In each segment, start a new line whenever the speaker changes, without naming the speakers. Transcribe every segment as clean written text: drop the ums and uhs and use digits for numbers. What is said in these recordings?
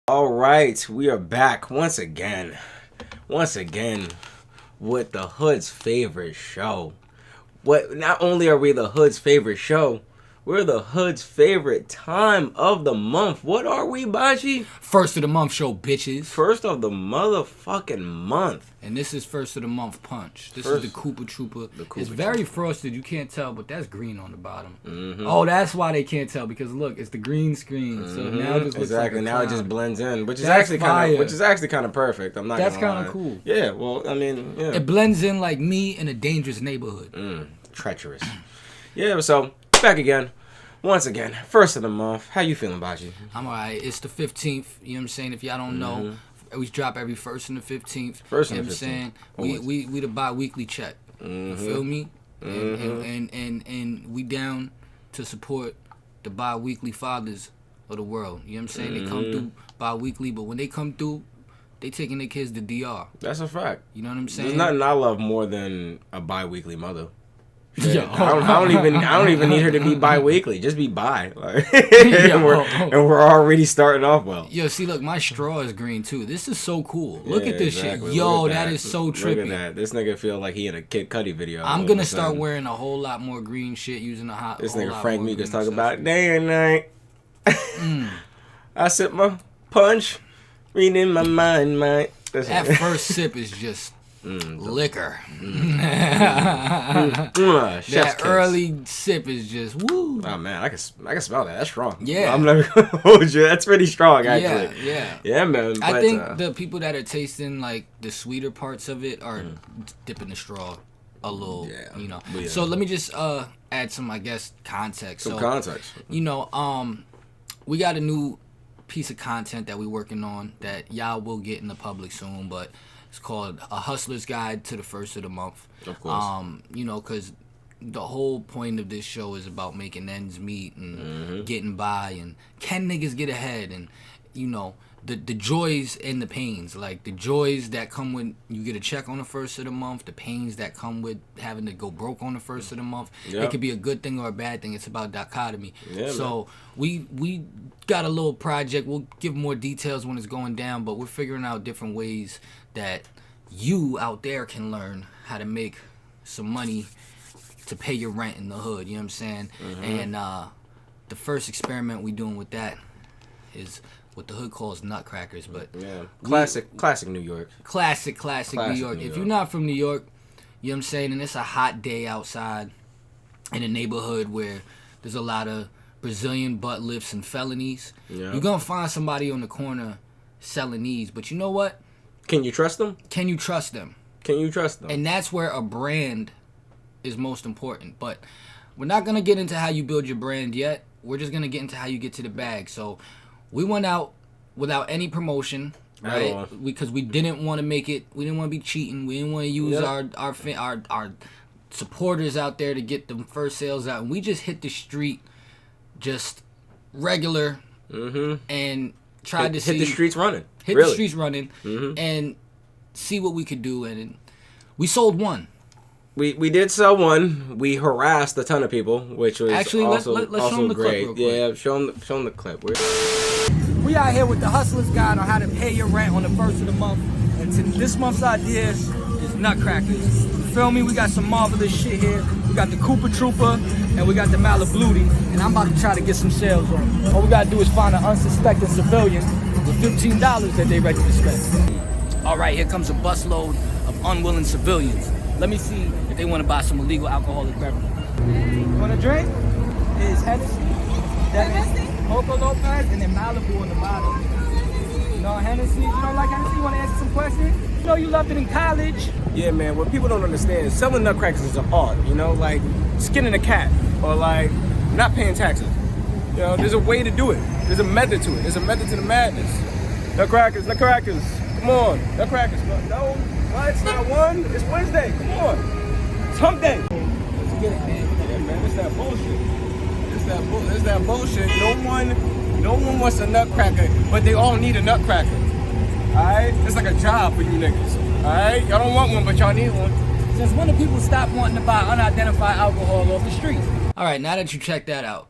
All right, we are back once again with the Hood's favorite show. Not only are we the Hood's favorite show, we're the Hood's favorite time of the month. What are we, Baji?
First of the month show, bitches.
First of the motherfucking month.
And this is first of the month punch. This is the Koopa Trooper. It's very frosted. You can't tell, but that's green on the bottom. Mm-hmm. Oh, that's why they can't tell, because look, it's the green screen. Mm-hmm. So now it just looks like a
now it just blends in, which is actually kind of perfect. I'm not.
That's kind of cool.
Yeah. Well, I mean, yeah.
It blends in like me in a dangerous neighborhood.
Treacherous. Yeah. So back again. Once again, first of the month. How you feeling, Baji?
I'm alright. It's the 15th. You know what I'm saying? If y'all don't know, we drop every first and the 15th.
First
and
the 15th.
You know what I'm saying? We the bi-weekly check. You feel me? And we down to support the bi-weekly fathers of the world. You know what I'm saying? They come through bi-weekly, but when they come through, they taking their kids to DR.
That's a fact.
You know what I'm saying?
There's nothing I love more than a bi-weekly mother. Yeah, I don't even need her to be bi-weekly. Just be bi, like, and we're already starting off well.
Yo, see, look, my straw is green too. This is so cool. Look at this shit. Yo, that is so trippy.
Look at that. This nigga feel like he in a Kid Cudi video.
I'm gonna start wearing a whole lot more green shit, using a hot.
This nigga Frank Meek talking about day and night. I sip my punch, reading my mind, man.
That first sip is just. Liquor. That early sip is just woo.
Oh man, I can smell that. That's strong.
Yeah,
I'm never gonna hold you. That's pretty strong, actually.
Yeah,
man.
I think the people that are tasting like the sweeter parts of it are dipping the straw a little. Yeah, you know. Yeah. So let me just add some, I guess, context.
Some context.
You know, we got a new piece of content that we're working on that y'all will get in the public soon, but. It's called A Hustler's Guide to the First of the Month.
Of course.
You know, because the whole point of this show is about making ends meet and getting by and can niggas get ahead and, you know, the joys and the pains. Like, the joys that come when you get a check on the first of the month, the pains that come with having to go broke on the first of the month. Yep. It could be a good thing or a bad thing. It's about dichotomy. Yeah, so we got a little project. We'll give more details when it's going down, but we're figuring out different ways that you out there can learn how to make some money to pay your rent in the hood. You know what I'm saying? And the first experiment we doing with that is what the hood calls nutcrackers. But
yeah, classic New York.
Classic New York. If you're not from New York, you know what I'm saying, and it's a hot day outside in a neighborhood where there's a lot of Brazilian butt lifts and felonies, you're gonna find somebody on the corner selling these. But you know what?
Can you trust them?
Can you trust them?
And
that's where a brand is most important. But we're not going to get into how you build your brand yet. We're just going to get into how you get to the bag. So we went out without any promotion, right? Because we didn't want to make it. We didn't want to be cheating. We didn't want to use our supporters out there to get the first sales out. And we just hit the street just regular and tried to see.
Hit the streets running.
The streets running and see what we could do, and we sold one.
We did sell one. We harassed a ton of people, which was
actually
also,
let's
also
show them the
great.
Clip real quick.
Yeah, show them the clip.
We out here with the Hustler's Guide on how to pay your rent on the first of the month, and this month's idea is nutcrackers. You feel me? We got some marvelous shit here. We got the Koopa Trooper and we got the Malabluti, and I'm about to try to get some sales on. All we gotta do is find an unsuspecting civilian with $15 that they ready to spend. All right, here comes a busload of unwilling civilians. Let me see if they want to buy some illegal alcoholic beverage. You want a drink? It's Hennessy, Coco Lopez, and then Malibu in the bottom. You know Hennessy? You don't like Hennessy? You want to answer some questions? You know you loved it in college.
Yeah, man, what people don't understand is selling nutcrackers is an art, you know? Like skinning a cat or like not paying taxes. You know, there's a way to do it. There's a method to it. There's a method to the madness. Nutcrackers. Come on. Nutcrackers. No, what? It's not one. It's Wednesday. Come on. It's hump day. Let's get it, man. Yeah, man. It's that bullshit. It's that bullshit. No one wants a nutcracker, but they all need a nutcracker. Alright? It's like a job for you niggas. Alright? Y'all don't want one, but y'all need one.
Since when do people stop wanting to buy unidentified alcohol off the street? Alright, now that you checked that out,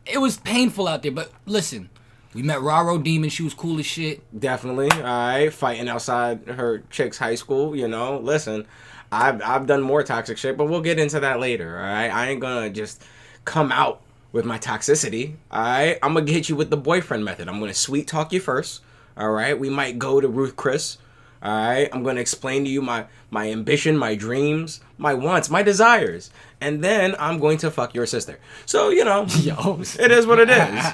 it was painful out there, but listen, We met Raro Demon. She was cool as shit.
Definitely. All right. Fighting outside her chick's high school. You know, listen, I've done more toxic shit, but we'll get into that later. All right. I ain't gonna just come out with my toxicity. All right. I'm gonna hit you with the boyfriend method. I'm gonna sweet talk you first. All right. We might go to Ruth Chris. All right. I'm gonna explain to you my ambition, my dreams, my wants, my desires, and then I'm going to fuck your sister. So, you know, it is what it is.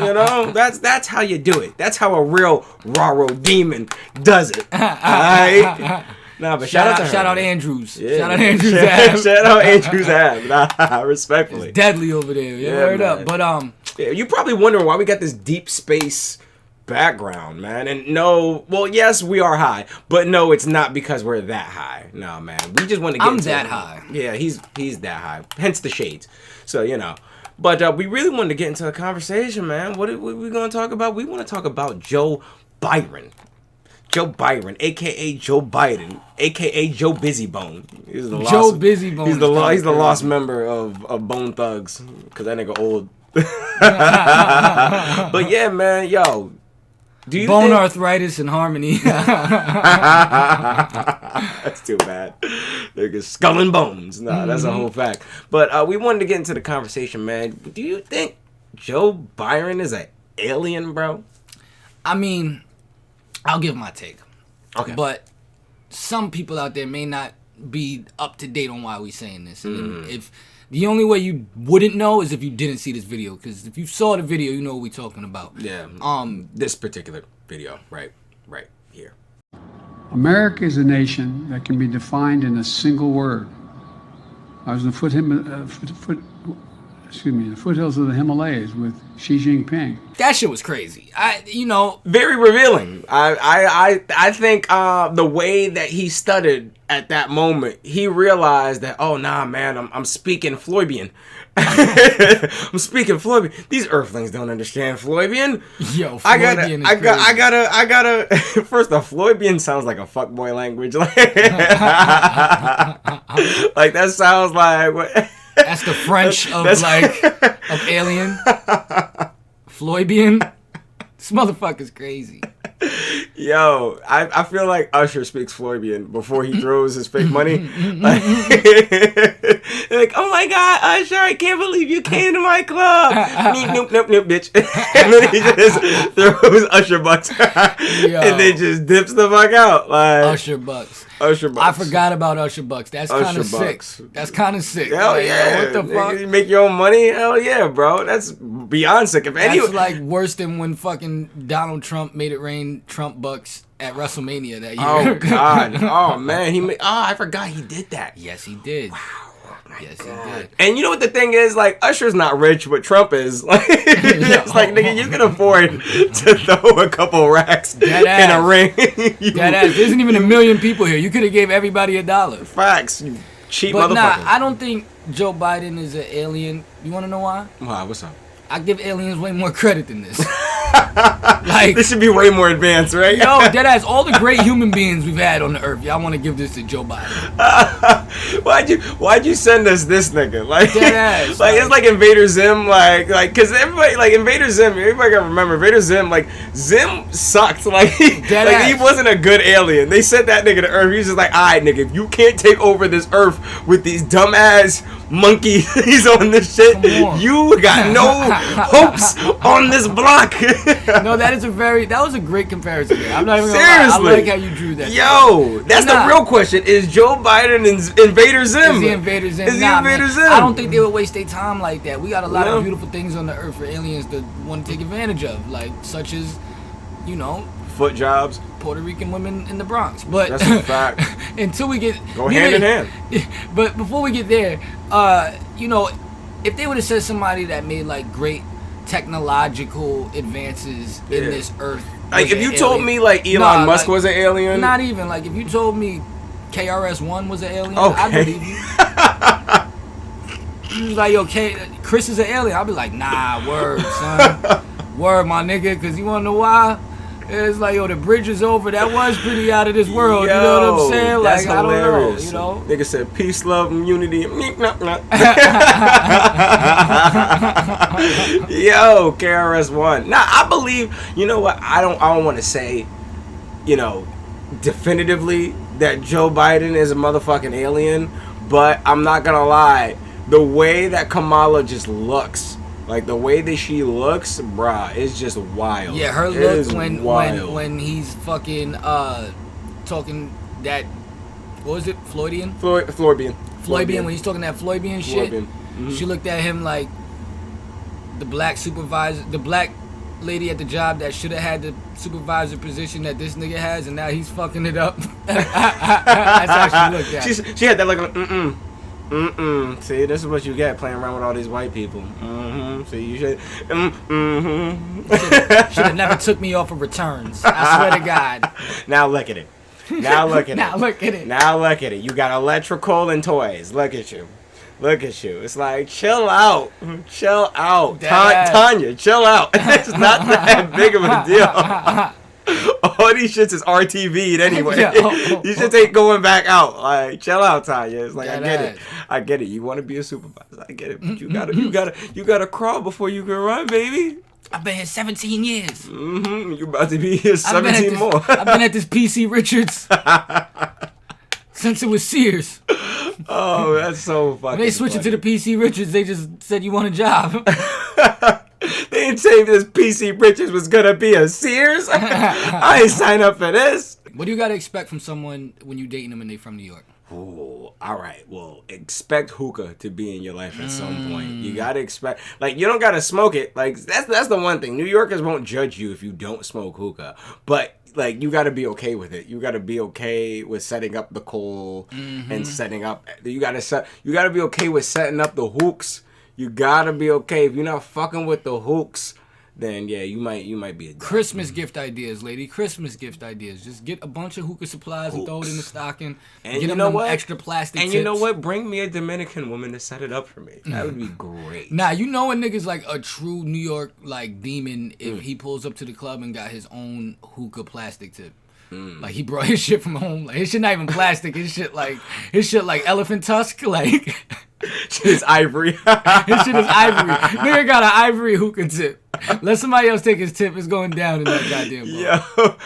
You know, that's how you do it. That's how a real Raro Demon does it. All right. Nah, but shout
out Andrews.
Yeah,
shout out Andrews. Ave.
Shout out Andrews Ave. Nah, respectfully.
It's deadly over there. Yeah, word up. But
yeah, you probably wondering why we got this deep space background, man. And no, well, yes, we are high, but no, it's not because we're that high. No, man, we just want to get.
I'm that high.
Yeah, he's that high. Hence the shades. So you know, but we really wanted to get into a conversation, man. What are we going to talk about? We want to talk about Joe Byron. Joe Byron, aka Joe Biden, aka Joe Busybone. He's the
Joe Busybone.
He's the lost member of Bone Thugs, because that nigga old. But yeah, man, yo. Do you
Bone arthritis and harmony.
That's too bad. Nigga, skull and bones. Nah, that's a whole fact. But we wanted to get into the conversation, man. Do you think Joe Byron is an alien, bro?
I mean, I'll give my take.
Okay.
But some people out there may not be up to date on why we saying this. And if the only way you wouldn't know is if you didn't see this video, because if you saw the video, you know what we're talking about.
Yeah. This particular video, right here.
America is a nation that can be defined in a single word. I was in the foothills of the Himalayas with Xi Jinping.
That shit was crazy.
Very revealing. I think the way that he stuttered at that moment, he realized that, oh nah, man, I'm speaking Floybian. I'm speaking Floybian. These Earthlings don't understand Floybian.
Yo, Floybian
I gotta. First off, Floybian sounds like a fuckboy language. Like that sounds like what.
That's the French of Alien. Floybian. This motherfucker's crazy.
Yo, I feel like Usher speaks Floybian before he throws his fake money. Like, oh my God, Usher, I can't believe you came to my club. Nope, bitch. And then he just throws Usher bucks. And then just dips the fuck out. Like
Usher bucks. I forgot about Usher bucks. That's kind of sick. That's kind of sick.
Hell yeah.
What the fuck?
You make your own money? Hell yeah, bro. That's beyond sick.
That's like worse than when fucking Donald Trump made it rain Trump bucks at WrestleMania that year.
Oh, God. Oh, man. I forgot he did that.
Yes, he did.
Wow.
Yes, he did.
And you know what the thing is? Like, Usher's not rich, but Trump is. Like, it's like, nigga, you can afford to throw a couple racks in a ring.
There isn't even 1 million people here. You could have gave everybody $1.
Facts, you cheap
but
motherfucker.
Nah, I don't think Joe Biden is an alien. You want to know why?
Why? What's up?
I give aliens way more credit than this. Like,
this should be way more advanced, right?
Yo, deadass, all the great human beings we've had on the earth, y'all want to give this to Joe Biden.
Why'd you send us this nigga? Like,
deadass,
like it's like Invader Zim, like, cause everybody, like Invader Zim, everybody gotta remember, Invader Zim, like, Zim sucked, like he wasn't a good alien. They sent that nigga to Earth, he was just like, alright nigga, if you can't take over this Earth with these dumbass monkeys on this shit, you got no hopes on this block.
No, that was a great comparison there. I'm not even gonna
Seriously.
lie. I like how you drew that.
Yo, that's the real question. Is Joe Biden Invader Zim?
Is he Invader Zim?
Is he Invader Zim?
I don't think they would waste their time like that. We got a lot of beautiful things on the earth for aliens to want to take advantage of, like such as,
foot jobs,
Puerto Rican women in the Bronx. But
that's a fact.
Until we get
hand in hand.
But before we get there, if they would have said somebody that made like great technological advances in this earth,
like if you told me like Elon Musk was an alien,
not even like if you told me KRS-One was an alien,
okay.
I believe you. He was like, yo, Chris is an alien. I'll be like, nah, word, son. Word, my nigga, because you want to know why? It's like, yo, the bridge is over. That was pretty out of this world.
Yo,
you know what I'm saying?
That's
Like,
hilarious.
I don't know,
Nigga said peace, love, and unity. Yo, KRS-One. Nah, I believe. You know what? I don't want to say, definitively that Joe Biden is a motherfucking alien, but I'm not gonna lie. The way that Kamala just looks. Like, the way that she looks, bruh, is just wild.
Yeah, her look when he's fucking talking that, what was it, Floydian?
Floydian,
when he's talking that Floydian shit.
Mm-hmm.
She looked at him like the black supervisor, the black lady at the job that should have had the supervisor position that this nigga has, and now he's fucking it up. That's how she looked at him.
She had that look like, See, this is what you get playing around with all these white people. See, you should.
Should have never took me off of returns. I swear to God.
Now look at it. Now look at it.
Now look at it.
Now look at it. You got electrical and toys. Look at you. Look at you. It's like, chill out. Chill out. Tanya, chill out. It's not that big of a deal. All these shits is RTV'd anyway. You should take going back out. Like, chill out, Tanya. It's like, I get it. You want to be a supervisor. I get it. But you gotta crawl before you can run, baby.
I've been here 17 years.
You about to be here 17 more.
I've been at this PC Richards since it was Sears.
Oh, that's so fucking
When they switched it to the PC Richards, they just said you want a job.
They didn't say this PC Richards was gonna be a Sears. I ain't sign up for this.
What do you gotta expect from someone when you dating them and they from New York?
Ooh, all right. Well, expect hookah to be in your life at some point. You gotta expect, like, you don't gotta smoke it. Like, that's the one thing. New Yorkers won't judge you if you don't smoke hookah, but like, you gotta be okay with it. You gotta be okay with setting up the coal and setting up. You gotta be okay with setting up the hooks. You gotta be okay. If you're not fucking with the hooks, then yeah, you might be a
Christmas gift ideas, lady. Christmas gift ideas. Just get a bunch of hookah supplies and throw it in the stocking.
And
get
you know what?
Extra plastic
And
tips.
you know what? Bring me a Dominican woman to set it up for me. That would be great.
Nah, you know a nigga's like a true New York like demon if he pulls up to the club and got his own hookah plastic tip. Like, he brought his shit from home. Like, his shit not even plastic. His shit like elephant tusk. Like,
shit is ivory.
His shit is ivory. Nigga got an ivory hookah tip. Let somebody else take his tip. It's going down in that goddamn bar.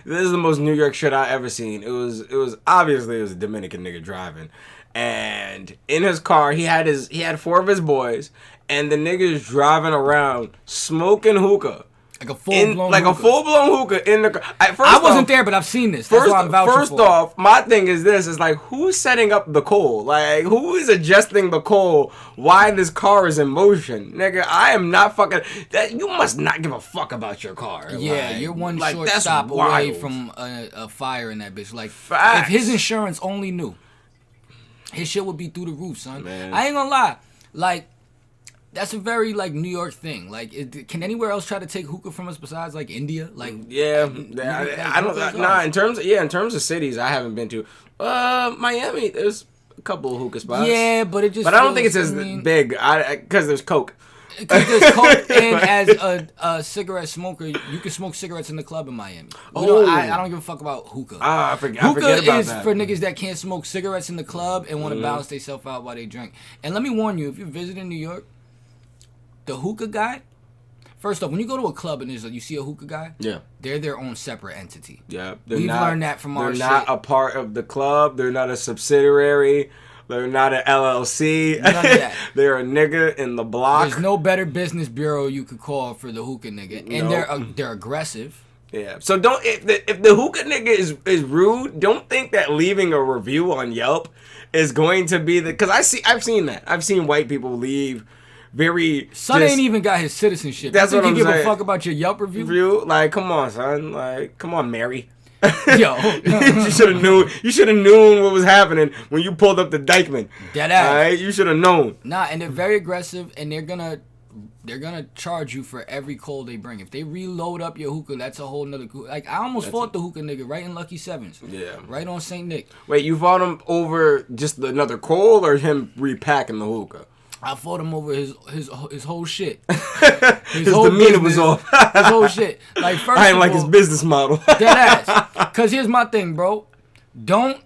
This is the most New York shit I ever seen. It was obviously a Dominican nigga driving, and in his car he had 4 of his boys, and the nigga's driving around smoking hookah.
Like a full-blown
hookah in the car.
I wasn't there, but I've seen this. That's why I'm vouching for it.
First off, my thing is this. Is like, who's setting up the coal? Like, who is adjusting the coal while this car is in motion? Nigga, I am not fucking... You must not give a fuck about your car.
Yeah,
like,
you're one
like,
short stop away from a fire in that bitch. Like,
facts.
If his insurance only knew, his shit would be through the roof, son.
Man.
I ain't gonna lie. Like... That's a very, like, New York thing. Like, can anywhere else try to take hookah from us besides, like, India? Like,
I don't. Nah, in terms of cities, I haven't been to. Miami, there's a couple of hookah spots.
Yeah, but it just.
But I don't think it's as big. Because there's coke.
Because there's coke, and as a cigarette smoker, you can smoke cigarettes in the club in Miami. I don't give a fuck about hookah.
I forget
about that. Hookah is for niggas that can't smoke cigarettes in the club and want to balance themselves out while they drink. And let me warn you, if you're visiting New York, the hookah guy, first off, when you go to a club and you see a hookah guy, they're their own separate entity.
Yeah,
we've learned that from our shit.
They're not a part of the club. They're not a subsidiary. They're not an LLC.
None of that.
They're a nigga in the block.
There's no better business bureau you could call for the hookah nigga, and they're aggressive.
Yeah. So don't if the hookah nigga is rude, don't think that leaving a review on Yelp is going to be because I've seen that. I've seen white people leave.
Son ain't even got his citizenship.
That's what I'm saying.
You give a fuck about your Yelp review?
Like, come on, son. Like, come on, Mary.
Yo,
you should have known. You should have known what was happening when you pulled up the Dykeman.
Dead ass.
All right, you should have known.
Nah, and they're very aggressive, and they're gonna charge you for every coal they bring. If they reload up your hookah, that's a whole nother. Like, I almost fought the hookah nigga right in Lucky Sevens.
Yeah.
Right on St. Nick.
Wait, you fought him over just another coal or him repacking the hookah?
I fought him over his whole shit.
His whole demeanor was off.
His whole shit. Like first,
I ain't like his business model.
Dead ass. Cause here's my thing, bro. Don't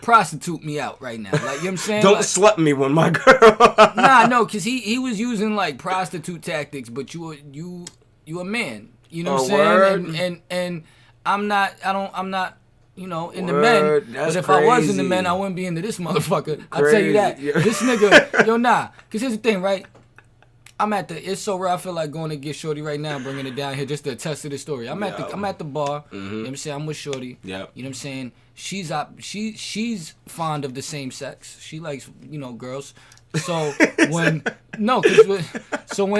prostitute me out right now. Like, you know what I'm saying?
Don't
like,
slut me when my girl.
Nah, no, cause he was using like prostitute tactics, but you a man. You know what I'm saying? And I'm not. You know, in the men.
That's
but if
crazy.
I was in the men, I wouldn't be into this motherfucker. I'll tell you that.
Yeah.
This nigga, yo, nah. Because here's the thing, right? It's so rare. I feel like going to get Shorty right now, bringing it down here just to attest to the story. I'm at the bar. You know what I'm saying? I'm with Shorty.
Yep.
You know what I'm saying? She's fond of the same sex. She likes, girls. So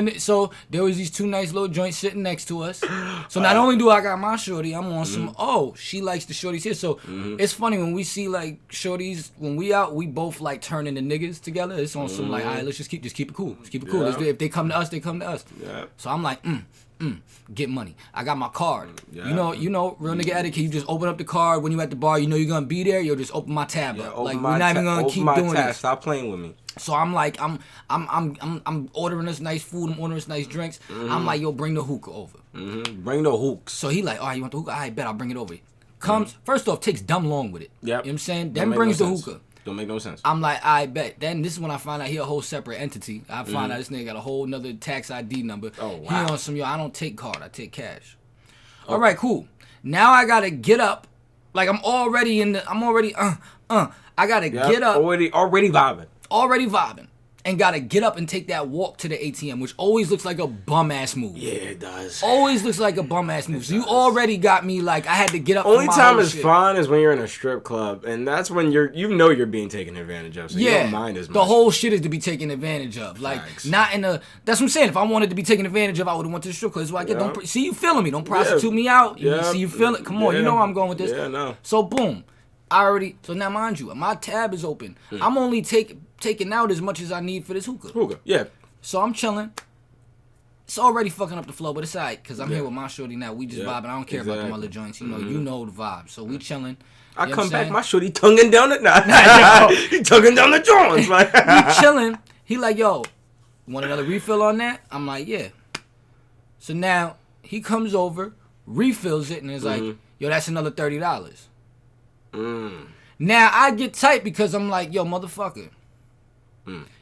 so there was these two nice little joints sitting next to us. So not only do I got my shorty, I'm on some. Oh, she likes the shorties here. So it's funny when we see like shorties when we out, we both like turn into niggas together. It's on some like, all right, let's just keep it cool. Let's keep it cool.
Yeah.
If they come to us, they come to us.
Yeah.
So I'm like, get money. I got my card.
Yeah.
You know, real nigga etiquette. You just open up the card when you at the bar. You know you're gonna be there. You'll just open my tab up. Like we're not even gonna keep doing this.
Stop playing with me.
So I'm like, I'm ordering us nice food. I'm ordering us nice drinks. I'm like, yo, bring the hookah over.
Bring the hooks.
So he like, all right, you want the hookah? I bet I'll bring it over. Comes first off, takes dumb long with it.
Yep.
You know what I'm saying? Then brings the hookah.
Don't make no sense.
I'm like, I bet. Then this is when I find out he a whole separate entity. I find out this nigga got a whole nother tax ID number.
Oh, wow.
He on some, I don't take card, I take cash. All right, cool. Now I gotta get up. Like I gotta get up.
Already vibing.
Already vibing. And gotta get up and take that walk to the ATM, which always looks like a bum ass move.
Yeah, it does.
Always looks like a bum ass move. So you already got me like I had to get up.
Only
for my
time
whole
it's
shit.
fun is when you're in a strip club, and that's when you're being taken advantage of. So you don't mind as much.
The whole shit is to be taken advantage of. Like
Facts.
not in a. That's what I'm saying. If I wanted to be taken advantage of, I would have went to the strip club. That's why I get.
Yeah.
Don't see you feeling me. Don't prostitute me out. You see you feel it. Come on, you know where I'm going with this.
Yeah, no.
So boom, so now mind you, my tab is open. I'm only taking out as much as I need for this hookah.
Yeah.
So I'm chilling. It's already fucking up the flow, but it's alright because I'm here with my shorty now. We just vibing. I don't care about them other joints. You know the vibe. So we chilling.
I come back, my shorty tonguing down the he tonguing down the joints. Like
we chilling. He like, yo, want another refill on that? I'm like, yeah. So now he comes over, refills it, and is like, yo, that's another $30. Now I get tight because I'm like, yo, motherfucker.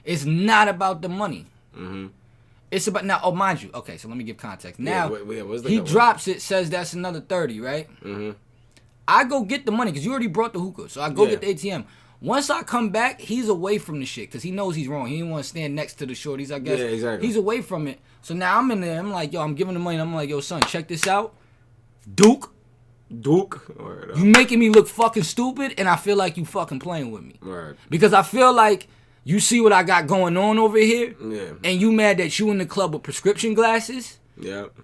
It's not about the money. It's about now. Oh, mind you. Okay, so let me give context. Now he drops it, says that's another 30, right? I go get the money because you already brought the hookah, so I go get the ATM. Once I come back, he's away from the shit because he knows he's wrong. He didn't want to stand next to the shorties, I guess.
Yeah, exactly.
He's away from it. So now I'm in there. I'm like, yo, I'm giving the money. I'm like, yo, son, check this out. Duke. You making me look fucking stupid, and I feel like you fucking playing with me.
Right.
Because I feel like you see what I got going on over here,
and
you mad that you in the club with prescription glasses,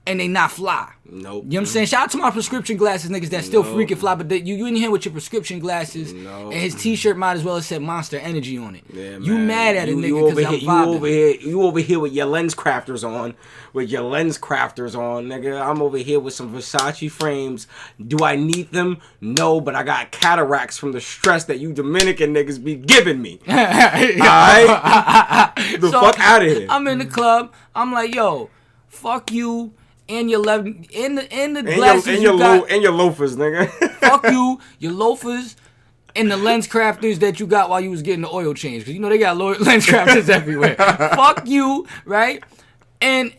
and they not fly.
Nope.
You know what I'm saying? Shout out to my prescription glasses niggas that still freaking fly, but you in here with your prescription glasses, and his t-shirt might as well have said Monster Energy on it.
Yeah,
you
man.
mad at a nigga because I'm vibing.
You over here with your lens crafters on, nigga. I'm over here with some Versace frames. Do I need them? No, but I got cataracts from the stress that you Dominican niggas be giving me. Alright? The fuck out of here.
I'm in the club. I'm like, yo, fuck you and your glasses
and your loafers, nigga.
Fuck you, your loafers, and the lens crafters that you got while you was getting the oil change, because you know they got lens crafters everywhere. Fuck you, right? And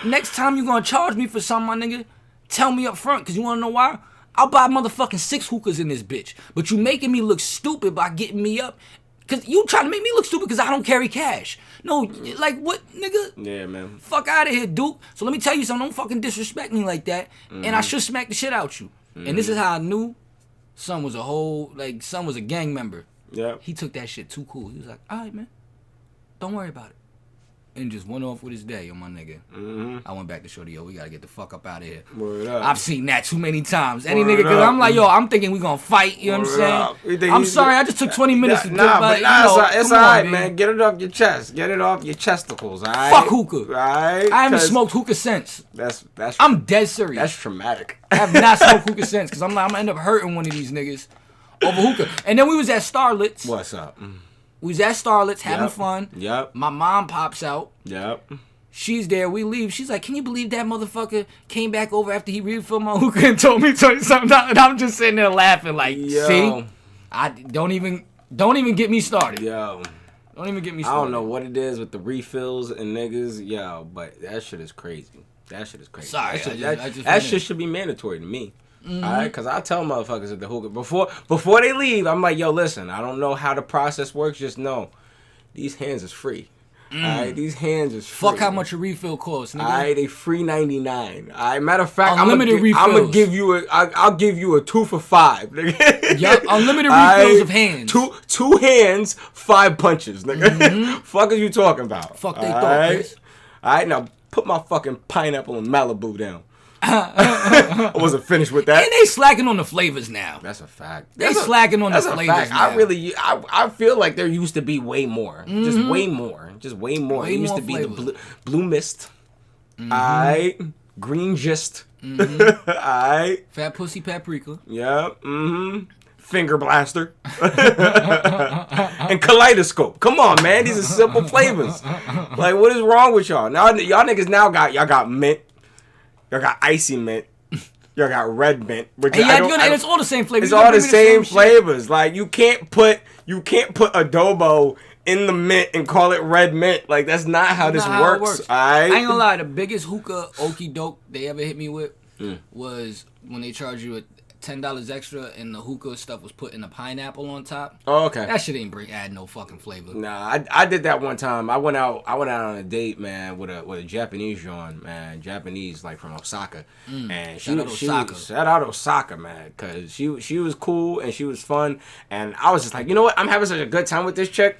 next time you gonna charge me for something, my nigga, tell me up front, because you wanna know why? I'll buy motherfucking 6 hookahs in this bitch, but you making me look stupid by getting me up. Cause you trying to make me look stupid because I don't carry cash. No, like what, nigga?
Yeah, man.
Fuck out of here, Duke. So let me tell you something. Don't fucking disrespect me like that. And I should smack the shit out you. And this is how I knew son was a gang member.
Yeah.
He took that shit too cool. He was like, all right, man. Don't worry about it. And just went off with his day, yo, my nigga. I went back to shorty, yo, we gotta get the fuck up out of here.
Word up.
I've seen that too many times. Any nigga, cause I'm like, yo, I'm thinking we gonna fight, you know what I'm saying? I'm sorry, I just took 20 minutes to do it.
It's alright, man. Get it off your chest. Get it off your chesticles, alright?
Fuck hookah.
Alright?
I haven't smoked hookah since. I'm dead serious.
That's traumatic.
I have not smoked hookah since, cause I'm gonna end up hurting one of these niggas over hookah. And then we was at Starlets.
What's up?
We was at Starlet's having
Yep.
fun.
Yep.
My mom pops out.
Yep.
She's there. We leave. She's like, "Can you believe that motherfucker came back over after he refilled my hookah and told me $20-something?" And I'm just sitting there laughing, like,
Yo.
"See, I don't even get me started.
Yo.
Don't even get me
I
started."
don't know what it is with the refills and niggas, yo, but that shit is crazy. That shit is crazy.
Sorry,
that
I just
shit should be mandatory to me. All right, because I tell motherfuckers at the hookah before they leave, I'm like, yo, listen, I don't know how the process works. Just know these hands is free. All right, these hands is free.
Fuck how much a refill costs, nigga.
All right, they free 99. All right, matter of fact,
Unlimited refills.
I'm gonna give you I'll give you a 2 for $5, nigga.
Yup, unlimited refills of hands.
Two hands, 5 punches, nigga. Fuck is you talking about?
Fuck they
all
thought,
right?
Chris.
All right, now put my fucking pineapple and Malibu down. I wasn't finished with that.
And they slacking on the flavors now.
That's a fact.
They slacking on the
That's a
flavors
fact.
now.
I feel like there used to be way more. Just way more.
Way
It used
more
to be
flavors.
the blue mist. Alright. Green gist. Alright.
Fat pussy paprika.
Yeah. Finger blaster. And kaleidoscope. Come on, man. These are simple flavors. Like, what is wrong with y'all? Now y'all niggas y'all got mint. Y'all got icy mint. Y'all got red mint. Which
And, and it's all the same flavors.
It's
You
all
gotta
the
bring me
same
shit.
flavors. Like you can't put adobo in the mint and call it red mint. Like that's not how this
Not how it
works.
works.
Alright?
I ain't gonna lie, the biggest hookah okie doke they ever hit me with was when they charged you $10 extra and the hookah stuff was put in a pineapple on top.
Oh, okay.
That shit ain't add no fucking flavor.
Nah, I did that one time. I went out on a date, man, with a Japanese John, man, Japanese like from Osaka, and
Shout out Osaka.
shout out Osaka, man, cause she was cool and she was fun, and I was just like, you know what, I'm having such a good time with this chick.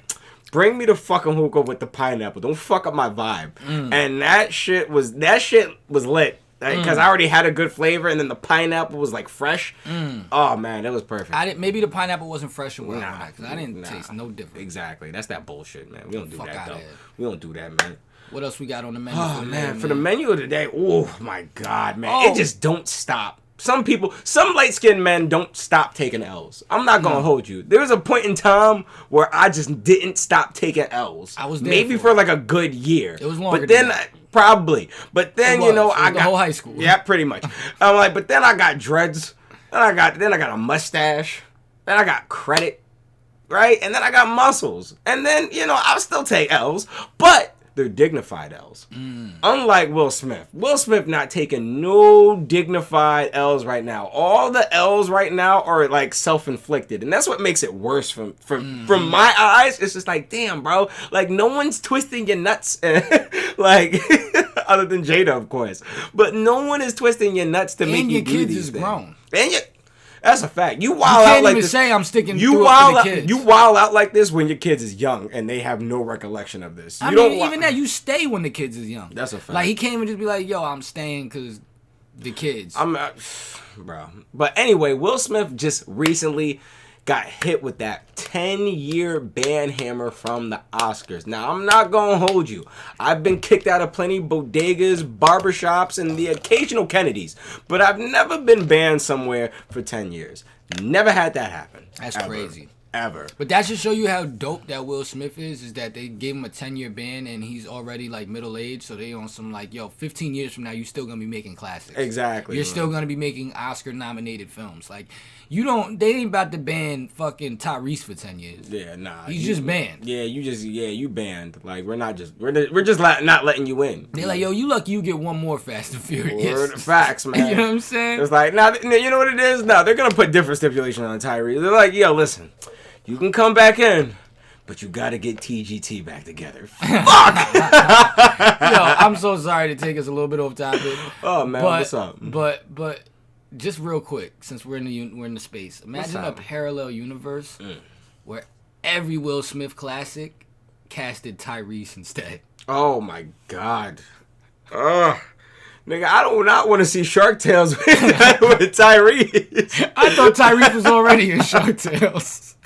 Bring me the fucking hookah with the pineapple. Don't fuck up my vibe. And that shit was lit. Because I already had a good flavor, and then the pineapple was like fresh. Oh man, that was perfect.
Maybe the pineapple wasn't fresh or whatever.
Nah,
Because I didn't taste no different.
Exactly. That's that bullshit, man. We don't do
Fuck
that
outta
though.
here.
We don't do that, man.
What else we got on the menu?
Oh
for
man,
today,
for the menu of the day, oh my god, man, it just don't stop. Some light skinned men don't stop taking L's. I'm not gonna hold you. There was a point in time where I just didn't stop taking L's.
I was there
maybe
for
for like a good year.
It was longer
but
than
then
that.
probably. But then
It
you know
was. It
I
was the
got
whole high school.
Yeah, pretty much. I'm like, but then I got dreads. Then I got a mustache. Then I got credit, right? And then I got muscles. And then I'll still take L's, but they're dignified L's. Unlike Will Smith. Will Smith not taking no dignified L's right now. All the L's right now are like self-inflicted. And that's what makes it worse from my eyes. It's just like, damn, bro. Like no one's twisting your nuts. Like other than Jada, of course. But no one is twisting your nuts to make you do
kids
these
is
things.
grown.
And that's a fact. You
You
wild out
can't
like
even
this.
say I'm sticking
You
through it
wild
for
out.
the kids.
You wild out like this when your kids is young and they have no recollection of this.
I
You
mean,
don't wa-
even that, you stay when the kids is young.
That's a fact.
Like, he can't even just be like, yo, I'm staying because the kids.
Bro. But anyway, Will Smith just recently got hit with that 10-year ban hammer from the Oscars. Now, I'm not going to hold you. I've been kicked out of plenty bodegas, barbershops, and the occasional Kennedys. But I've never been banned somewhere for 10 years. Never had that happen.
That's
Ever.
crazy.
Ever.
But that should show you how dope that Will Smith is that they gave him a 10-year ban and he's already like middle-aged, so they on some like, yo, 15 years from now you still gonna be making classics.
Exactly.
You're still gonna be making Oscar-nominated films. Like, they ain't about to ban fucking Tyrese for 10 years.
Yeah, nah.
He's just banned.
Yeah, you banned. Like, we're just not letting you in.
They're like, yo, you lucky you get one more Fast and Furious.
Word, facts, man.
You know what I'm saying?
It's like, now, you know what it is? No, they're going to put different stipulations on Tyrese. They're like, yo, listen, you can come back in, but you got to get TGT back together. Fuck!
Yo, I'm so sorry to take us a little bit off topic.
Oh, man, what's up?
But just real quick, since we're in the space, imagine a
up?
parallel universe where every Will Smith classic casted Tyrese instead.
Oh, my God. Ugh. Nigga, I do not want to see Shark Tales with Tyrese.
I thought Tyrese was already in Shark Tales.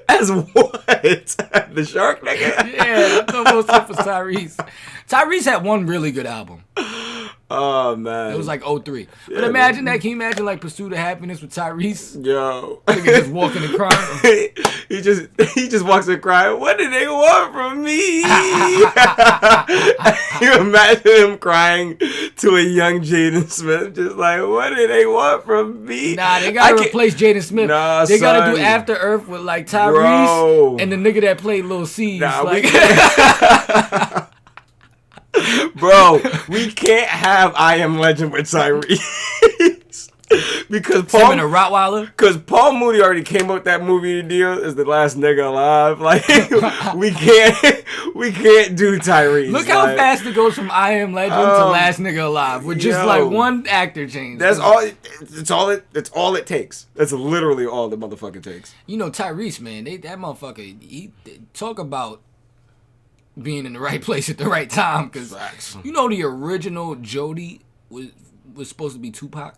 As what? The shark nigga?
Yeah, I thought Will Smith was Tyrese. Tyrese had one really good album.
Oh man,
It was like 03. But
Yeah,
imagine that. Can you imagine like Pursuit of Happiness with Tyrese?
yo,
Nigga just walking and crying.
he just walks and crying. What did they want from me? You imagine him crying to a young Jaden Smith, just like, what did they want from me?
Nah, they gotta replace Jaden Smith.
Nah,
they gotta do
son.
After Earth with like Tyrese
Bro.
and the nigga that played Lil C's.
Nah,
like,
Bro, we can't have I Am Legend with Tyrese. Because
him and a Rottweiler.
Because Paul Mooney already came up with that movie deal as the last nigga alive. Like we can't do Tyrese.
Look how fast it goes from I Am Legend to Last Nigga Alive with just like one actor change.
That's all. It's all it takes. That's literally all the motherfucker takes.
You know Tyrese, man. That motherfucker. He talk about being in the right place at the right time. Because you know the original Jody was supposed to be Tupac.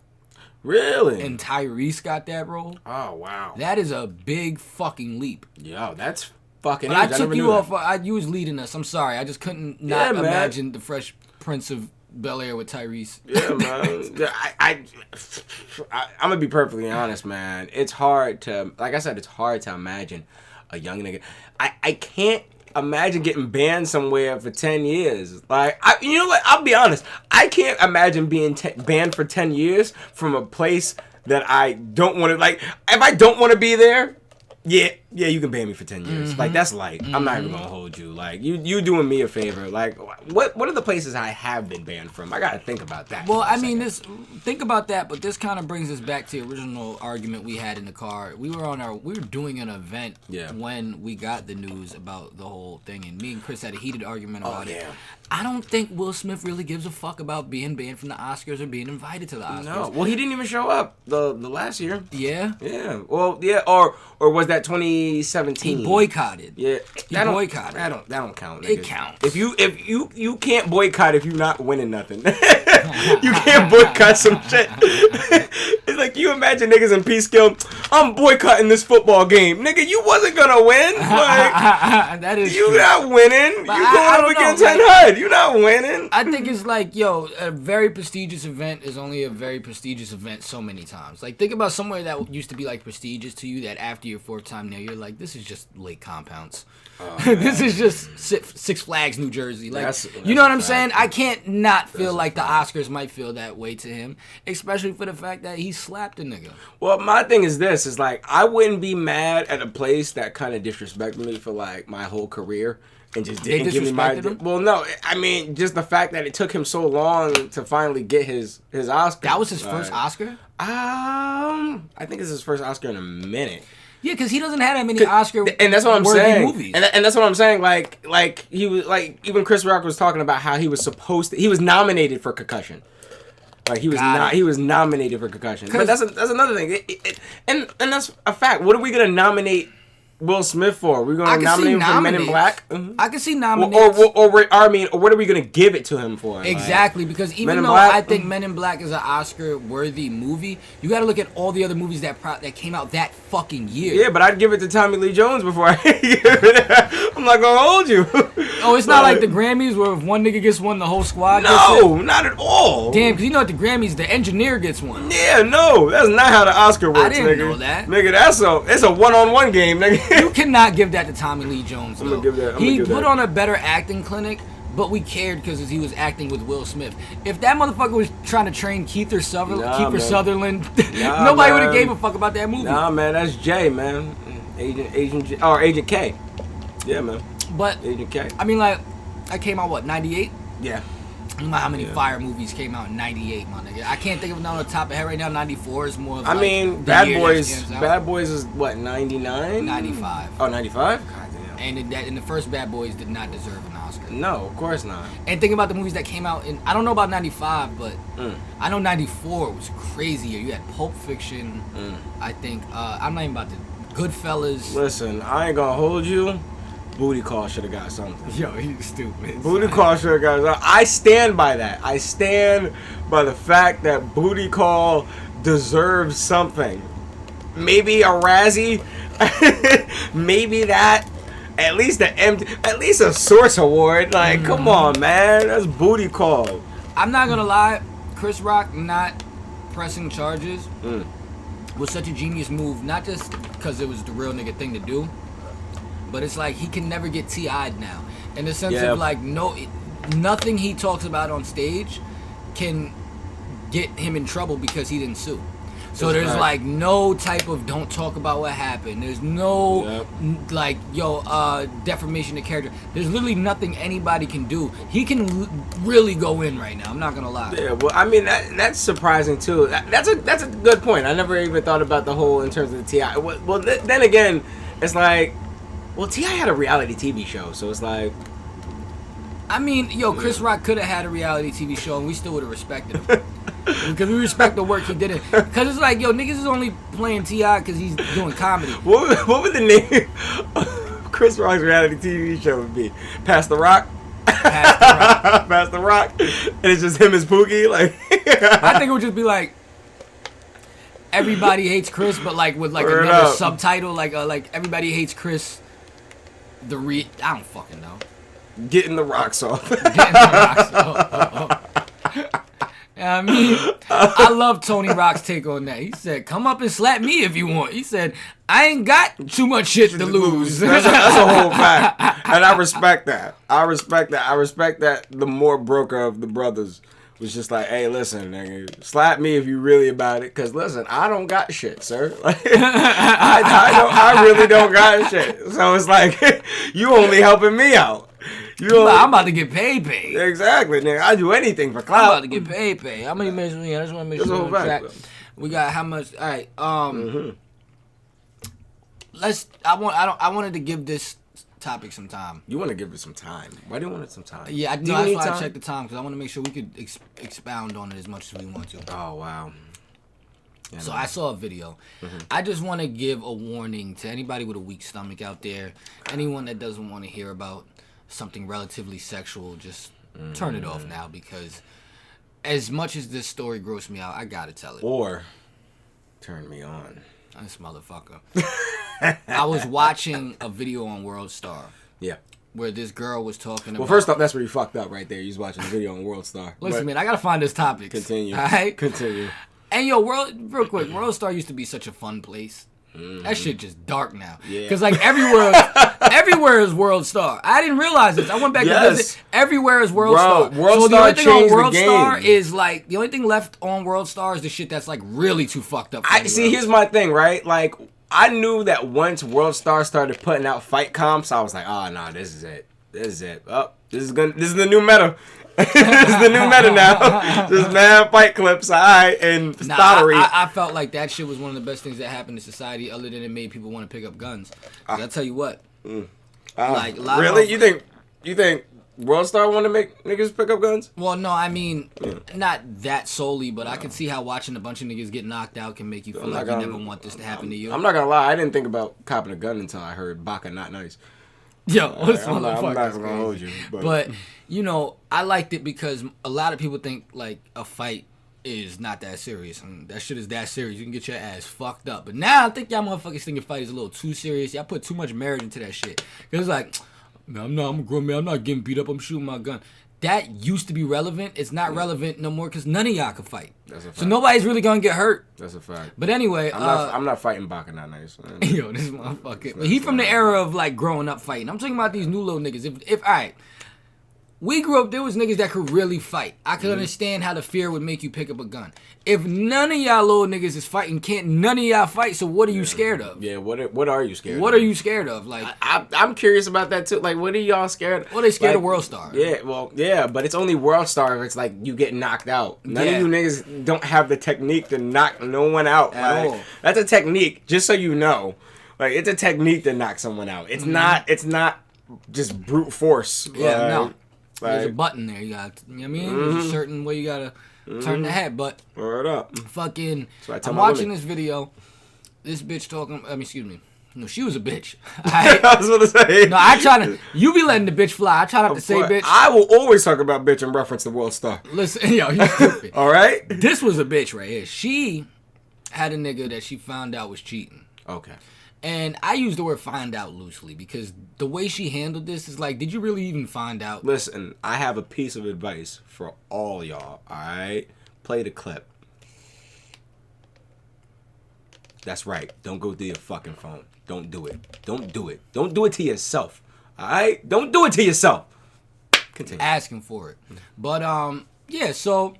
Really?
And Tyrese got that role.
Oh wow.
That is a big fucking leap.
Yo, that's fucking.
But I took you off. You was leading us. I'm sorry. I just couldn't not imagine the Fresh Prince of Bel-Air with Tyrese.
Yeah, man. I'm gonna be perfectly honest, man. It's hard to, like I said, it's hard to imagine a young nigga. I can't imagine getting banned somewhere for 10 years. Like, you know what? I'll be honest. I can't imagine being banned for 10 years from a place that I don't want to, like, if I don't want to be there, yeah, you can ban me for 10 years. Like, that's light. I'm not even gonna hold you. Like, you doing me a favor. Like, what are the places I have been banned from? I gotta think about that.
Well, I mean, think about that, but this kind of brings us back to the original argument we had in the car. We were doing an event when we got the news about the whole thing, and me and Chris had a heated argument about it. I don't think Will Smith really gives a fuck about being banned from the Oscars or being invited to the Oscars.
No. Well, he didn't even show up the last year.
Yeah?
Yeah. Well, yeah, or was that 2017?
He boycotted.
Yeah.
He boycotted.
That don't count.
It
nigga.
counts.
If you can't boycott if you're not winning nothing. You can't boycott some shit. It's like you imagine niggas in Peace Kill, I'm boycotting this football game. Nigga, you wasn't gonna win. Like,
that is
you
true.
not winning.
But
you going up against Ted Hud. You not winning.
I think it's like, yo, a very prestigious event is only a very prestigious event so many times. Like, think about somewhere that used to be, like, prestigious to you that after your fourth time there, you're like, this is just Lake Compounds. This is just Six Flags, New Jersey. Like, that's you know what I'm saying? I can't not feel like the Oscars might feel that way to him, especially for the fact that he slapped a nigga.
Well, my thing is this, is like, I wouldn't be mad at a place that kind of disrespected me for, like, my whole career. And just didn't give me my...
him?
Well, no, I mean, just the fact that it took him so long to finally get his Oscar.
That was his first Oscar?
I think it's his first Oscar in a minute.
Yeah, because he doesn't have that many Oscar
and that's what I'm saying.
Movies.
And that's what I'm saying. Like he was like, even Chris Rock was talking about how he was he was nominated for Concussion. Like he was nominated for Concussion. But that's another thing. And that's a fact. What are we gonna nominate Will Smith for? We're gonna nominate him for Men in Black. Mm-hmm.
I can see nominations.
Or what are we gonna give it to him for?
Exactly, because even though I think Men in Black is an Oscar-worthy movie, you got to look at all the other movies that came out that fucking year.
Yeah, but I'd give it to Tommy Lee Jones before I give it. I'm not gonna hold you.
Oh, it's not like the Grammys where if one nigga gets one, the whole squad gets it?
No, not at all.
Damn, because you know at the Grammys, the engineer gets one.
Yeah, no, that's not how the Oscar works, nigga.
I didn't know that.
Nigga, it's a one-on-one game, nigga.
You cannot give that to Tommy Lee Jones, though. He put on a better acting clinic, but we cared because he was acting with Will Smith. If that motherfucker was trying to train Kiefer Sutherland, nobody would have gave a fuck about that movie.
Nah, man, that's Jay, man. Agent K. Yeah, man.
But
Agent K.
I mean, like, I came out, what, 98?
Yeah.
I don't know how many fire movies came out in 98, my nigga. I can't think of them on the top of the head right now. 94 is more of
I mean, Bad Boys is what, 99?
95.
Oh, 95? God damn.
And the first Bad Boys did not deserve an Oscar.
No, of course not.
And think about the movies that came out in, I don't know about 95, but I know 94 was crazy. You had Pulp Fiction, I think. I'm not even about to, Goodfellas.
Listen, I ain't gonna hold you. Booty Call should have got something.
Yo, he's stupid.
Booty Call should have got something. I stand by that. I stand by the fact that Booty Call deserves something. Maybe a Razzie. Maybe that. At least a Source Award. Like, come on, man. That's Booty Call.
I'm not gonna lie, Chris Rock not pressing charges was such a genius move. Not just because it was the real nigga thing to do, but it's like he can never get T.I'd now. In the sense of like nothing he talks about on stage can get him in trouble because he didn't sue. So there's like no type of don't talk about what happened. There's no like defamation of character. There's literally nothing anybody can do. He can really go in right now. I'm not gonna lie.
Yeah, well, I mean that's surprising too. That's a good point. I never even thought about the whole in terms of the T.I. Well, then again, it's like, well, T.I. had a reality TV show, so it's like.
I mean, Chris Rock could have had a reality TV show and we still would have respected him. Because we respect the work he did. Because it's like, niggas is only playing T.I. because he's doing comedy.
What would the name of Chris Rock's reality TV show would be? Pass the Rock? Pass the Rock. And it's just him as Pookie? Like,
I think it would just be like, Everybody Hates Chris, but like with like another subtitle. Like Everybody Hates Chris. I don't fucking know.
Getting the rocks off.
I mean, I love Tony Rock's take on that. He said, "Come up and slap me if you want." He said, "I ain't got too much shit to lose."
That's a whole fact, and I respect that. I respect that. The more broker of the brothers was just like, "Hey, listen, nigga, slap me if you really about it, cause listen, I don't got shit, sir. Like, I really don't got shit. So it's like, you only helping me out."
I'm about to get paid.
Exactly, nigga. I do anything for clout.
I'm about to get paid. How many minutes we? I just want to make sure we're on track. We got how much? All right. I wanted to give this topic some time.
You want to give it some time? Why do you want it some time?
Yeah, that's why I checked the time because I want to make sure we could expound on it as much as we want to.
Oh wow. Yeah,
so I saw a video. I just want to give a warning to anybody with a weak stomach out there. Anyone that doesn't want to hear about something relatively sexual, just turn it off now, because as much as this story grossed me out, I gotta tell it.
Or turn me on.
This motherfucker. I was watching a video on World Star.
Yeah.
Where this girl was talking about...
Well, first off, that's where you fucked up right there. You was watching the video on World Star.
Listen, man, I gotta find this topic.
Continue.
All right?
Continue.
And real quick, World Star used to be such a fun place. That shit just dark now.
Yeah.
Because like everywhere is World Star. I didn't realize this. I went back to visit. Everywhere is World Star.
World
so
Star
the only thing on World
the
Star is like the only thing left on World Star is the shit that's like really too fucked up.
Here's my thing, right? Like, I knew that once World Star started putting out fight comps, I was like, oh no, this is it. Oh, this is the new meta. This is the new meta now. Just mad fight clips, and stottery.
I felt like that shit was one of the best things that happened to society, other than it made people want to pick up guns. I'll tell you what.
Like, really? You think World Star want to make niggas pick up guns?
Well, no, I mean, not that solely, but I can see how watching a bunch of niggas get knocked out can make you feel like you never want this to happen to you.
I'm not gonna lie, I didn't think about copping a gun until I heard Baka Not Nice.
Yo,
I'm not gonna hold you.
But I liked it because a lot of people think like a fight is not that serious. And that shit is that serious. You can get your ass fucked up. But now I think y'all motherfuckers think a fight is a little too serious. Y'all put too much marriage into that shit. Cause it's like, man, I'm a grown man. I'm not getting beat up. I'm shooting my gun. That used to be relevant. It's not relevant no more because none of y'all can fight.
That's a fact.
So nobody's really gonna get hurt.
That's a fact.
But anyway,
I'm not fighting Baka Not Nice.
Yo, this motherfucker. But he from the era of like growing up fighting. I'm talking about these new little niggas. If all right, we grew up, there was niggas that could really fight. I could understand how the fear would make you pick up a gun. If none of y'all little niggas is fighting, can't none of y'all fight, so what are you scared of?
Yeah, what are you scared of?
What are you scared of? Like,
I'm curious about that too. Like, what are y'all scared of?
Well, they scared of World Star.
Yeah, well, yeah, but it's only World Star if it's like you get knocked out. None of you niggas don't have the technique to knock no one out.
At all.
That's a technique, just so you know. Like, it's a technique to knock someone out. It's not just brute force.
Yeah, no. There's a button there. You got, you know what I mean? There's a certain way you gotta turn the head. But
word up.
Fucking, I'm watching this video. This bitch talking. Excuse me. No, she was a bitch.
I was gonna say.
No, I try to. You be letting the bitch fly. I try not to say bitch.
I will always talk about bitch in reference to World Star.
Listen, yo, you stupid.
All right.
This was a bitch right here. She had a nigga that she found out was cheating.
Okay.
And I use the word find out loosely because the way she handled this is like, did you really even find out?
Listen, I have a piece of advice for all y'all, alright? Play the clip. That's right. Don't go through your fucking phone. Don't do it. Don't do it. Don't do it to yourself. Alright? Don't do it to yourself. Continue.
Asking for it. But, yeah, so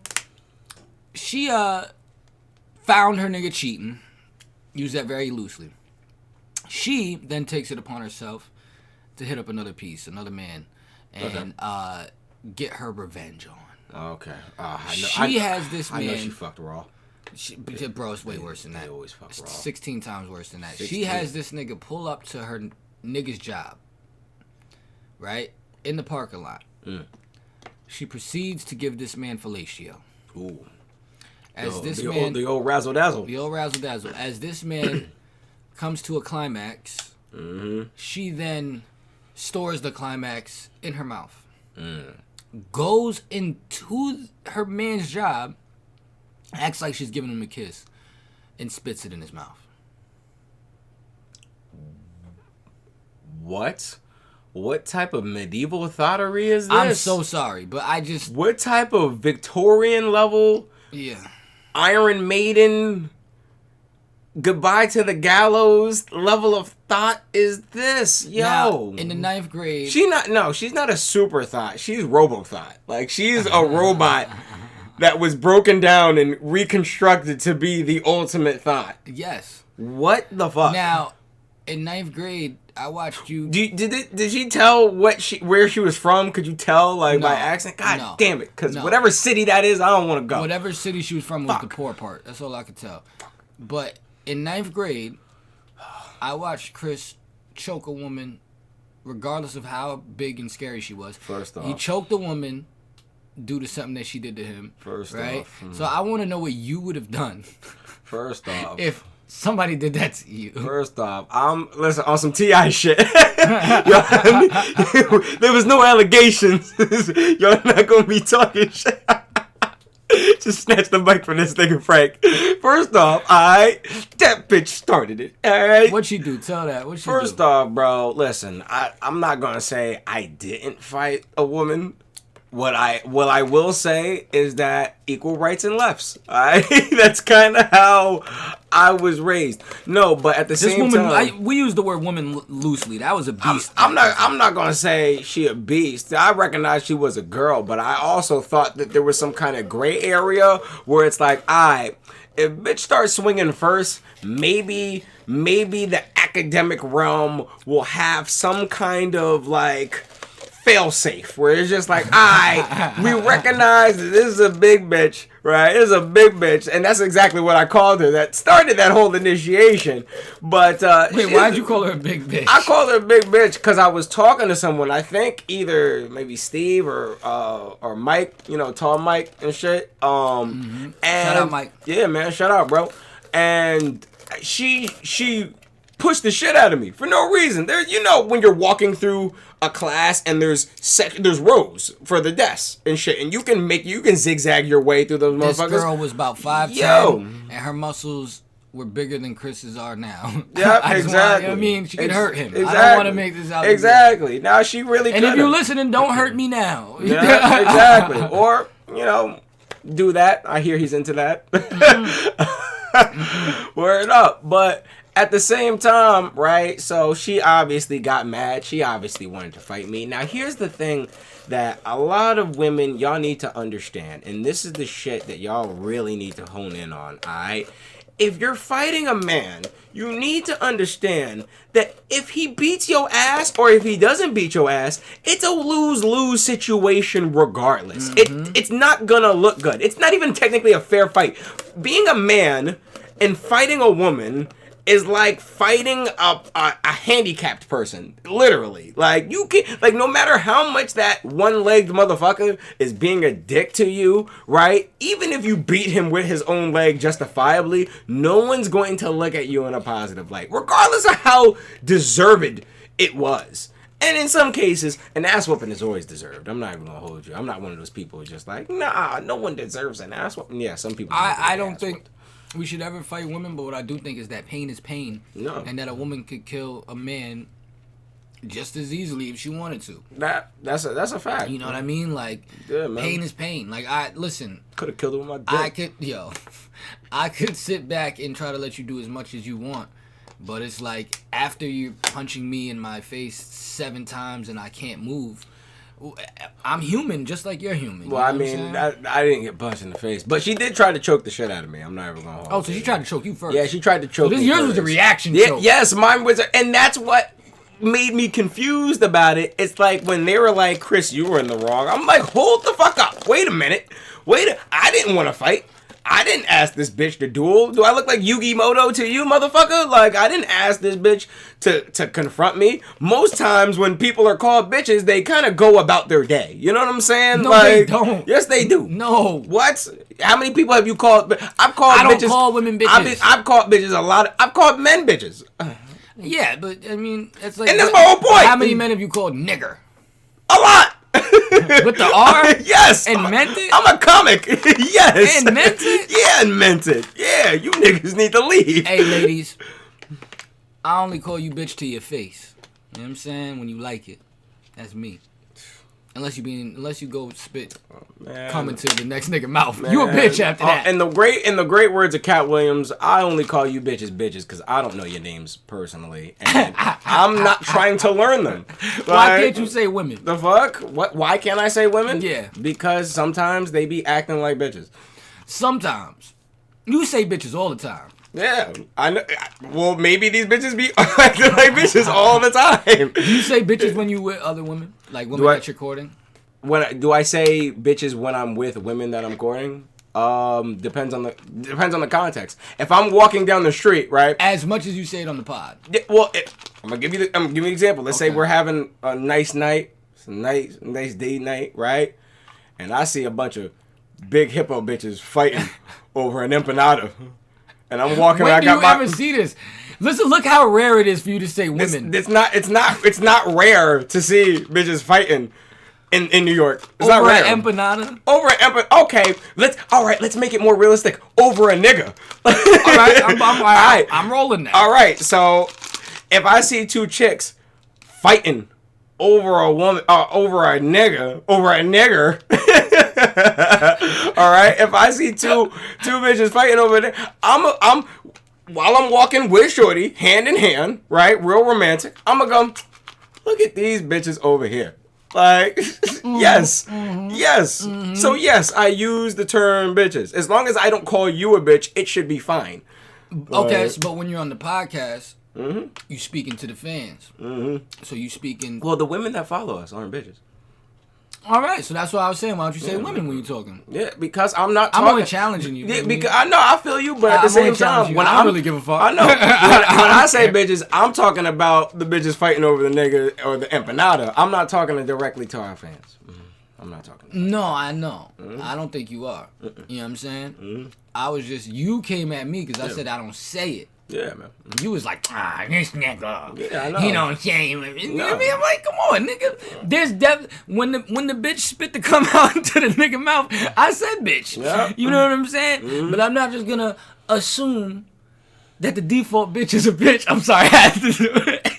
she found her nigga cheating. Use that very loosely. She then takes it upon herself to hit up another another man, and get her revenge on.
Okay.
She has this man.
I know she fucked raw.
Bro, it's way worse than that.
They always fuck raw.
16 times worse than that.
16.
She has this nigga pull up to her nigga's job, right? In the parking lot. She proceeds to give this man fellatio.
Ooh.
The
old razzle dazzle.
The old razzle dazzle. As this man comes to a climax, she then stores the climax in her mouth. Goes into her man's job, acts like she's giving him a kiss, and spits it in his mouth.
What? What type of medieval thottery is this?
I'm so sorry, but I just...
What type of Victorian level...
Yeah.
Iron Maiden... Goodbye to the gallows level of thought is this? Yo.
Now, in the 9th grade...
She's not a super thought. She's robo thought. Like, she's a robot that was broken down and reconstructed to be the ultimate thought.
Yes.
What the fuck?
Now, in 9th grade, I watched you...
Did she tell where she was from? Could you tell, like, by accent? God damn it. Because whatever city that is, I don't want to go.
Whatever city she was from was the poor part. That's all I could tell. But in 9th grade, I watched Chris choke a woman, regardless of how big and scary she was.
First off.
He choked a woman due to something that she did to him.
First
right?
off.
So I want to know what you would have done.
First off.
If somebody did that to you.
First off, listen, on some T.I. shit. There was no allegations. Y'all not gonna be talking shit. Just snatch the mic from this nigga Frank. First off, that bitch started it. Alright?
What'd she do? Tell that. What'd she do?
First off, bro, listen, I'm not gonna say I didn't fight a woman. What I will say is that equal rights and lefts. That's kind of how I was raised. No, but at the same time,
we use the word woman loosely. That was a beast.
I'm not gonna say she a beast. I recognize she was a girl, but I also thought that there was some kind of gray area where it's like, if bitch starts swinging first, maybe the academic realm will have some kind of like fail safe where it's just like, we recognize that this is a big bitch, right? It's a big bitch, and that's exactly what I called her. That started that whole initiation. But
wait, why'd you call her a big bitch?
I called her a big bitch because I was talking to someone. I think either maybe Steve or Mike, tall Mike and shit. And
shout out Mike.
Yeah, man, shout out, bro. And she pushed the shit out of me for no reason. There, when you're walking through a class and there's rows for the desks and shit, and you can zigzag your way through those motherfuckers.
This girl was about 5'10", and her muscles were bigger than Chris's are now.
Yeah, exactly.
She could hurt him.
Exactly.
I don't want to make this out.
Exactly. Now she really.
And if you're listening, don't hurt me now.
Yeah, exactly. Or do that. I hear he's into that. Word up, but. At the same time, right, so she obviously got mad. She obviously wanted to fight me. Now, here's the thing that a lot of women, y'all need to understand, and this is the shit that y'all really need to hone in on, alright? If you're fighting a man, you need to understand that if he beats your ass or if he doesn't beat your ass, it's a lose-lose situation regardless. It's not gonna look good. It's not even technically a fair fight. Being a man and fighting a woman is like fighting a handicapped person, literally. Like, you can't, like, no matter how much that one-legged motherfucker is being a dick to you, right? Even if you beat him with his own leg justifiably, no one's going to look at you in a positive light, regardless of how deserved it was. And in some cases, an ass whooping is always deserved. I'm not even gonna hold you. I'm not one of those people who's just like, nah, no one deserves an ass whooping. Yeah, some people.
I don't think. we should ever fight women, but what I do think is that pain is pain.
No.
And that a woman could kill a man just as easily if she wanted to.
That's a fact.
You know what I mean? Like, pain is pain. Like, listen.
Could have killed her with my dick.
I could sit back and try to let you do as much as you want, but it's like, after you're punching me in my face 7 times and I can't move, I'm human just like you're human.
Well, I mean, I didn't get punched in the face, but she did try to choke the shit out of me. I'm not ever gonna hold
so she tried to choke you first.
Yeah, she tried to choke me
yours
first.
was a reaction
choke. Yes, mine was, and that's what made me confused about it. It's like when they were like, Chris, you were in the wrong. I'm like, hold the fuck up. Wait a minute. I didn't want to fight. I didn't ask this bitch to duel. Do I look like Yugi Moto to you, motherfucker? Like, I didn't ask this bitch to confront me. Most times when people are called bitches, they kind of go about their day. You know what I'm saying?
No,
like,
they don't.
Yes, they do.
No.
What? How many people have you called? I
don't call women bitches.
I've called bitches a lot. I've called men bitches.
Yeah, but I mean, it's like.
And that's my whole point.
How many men have you called nigger?
A lot.
With the R?
Yes.
And meant it?
I'm a comic. Yes.
And meant it?
Yeah, and meant it. Yeah, you niggas need to leave.
Hey, ladies. I only call you bitch to your face. You know what I'm saying? When you like it. That's me. Unless you go spit coming to the next nigga mouth. Man. You a bitch after that.
In the great words of Cat Williams, I only call you bitches because I don't know your names personally. And I'm not trying to learn them.
Why can't you say women?
The fuck? What? Why can't I say women?
Yeah.
Because sometimes they be acting like bitches.
Sometimes. You say bitches all the time.
Yeah, I know. Well, maybe these bitches be acting like bitches all the time.
Do you say bitches when you with other women, like women that you're courting?
Do I say bitches when I'm with women that I'm courting? Depends on the context. If I'm walking down the street, right?
As much as you say it on the pod.
Yeah, well, I'm gonna give you an example. Let's say we're having a nice night, nice date night, right? And I see a bunch of big hippo bitches fighting over an empanada. And I'm walking.
When do you ever see this? Listen, look how rare it is for you to say women.
It's not rare to see bitches fighting in New York. It's
over
not rare.
An empanada.
Over an empanada. Okay, let's make it more realistic. Over a nigga.
All right, I'm rolling now.
All right, so if I see 2 chicks fighting over a woman, over a nigger. All right, if I see two bitches fighting over there, I'm while I'm walking with shorty, hand in hand, right, real romantic. I'm gonna go, look at these bitches over here. Like, yes. So yes, I use the term bitches. As long as I don't call you a bitch, it should be fine.
Okay, but when you're on the podcast, you speaking to the fans. So you speaking.
Well, the women that follow us aren't bitches.
All right, so that's what I was saying. Why don't you say women when you're talking?
Yeah, because I'm not talking.
I'm only challenging you.
Yeah, because I know, I feel you, but at the same time,
when I don't really give a fuck.
I know. when I say bitches, I'm talking about the bitches fighting over the nigga or the empanada. I'm not talking directly to our fans. I'm not talking.
No, I know. I don't think you are. You know what I'm saying? I was just, you came at me because I said I don't say it.
Yeah, man.
You was like, this nigga.
Yeah, I know.
He don't say it. You know what I mean? I'm like, come on, nigga. There's when the bitch spit to come out into the nigga mouth, I said bitch.
Yeah.
You know what I'm saying? But I'm not just gonna assume that the default bitch is a bitch. I'm sorry, I had to do it.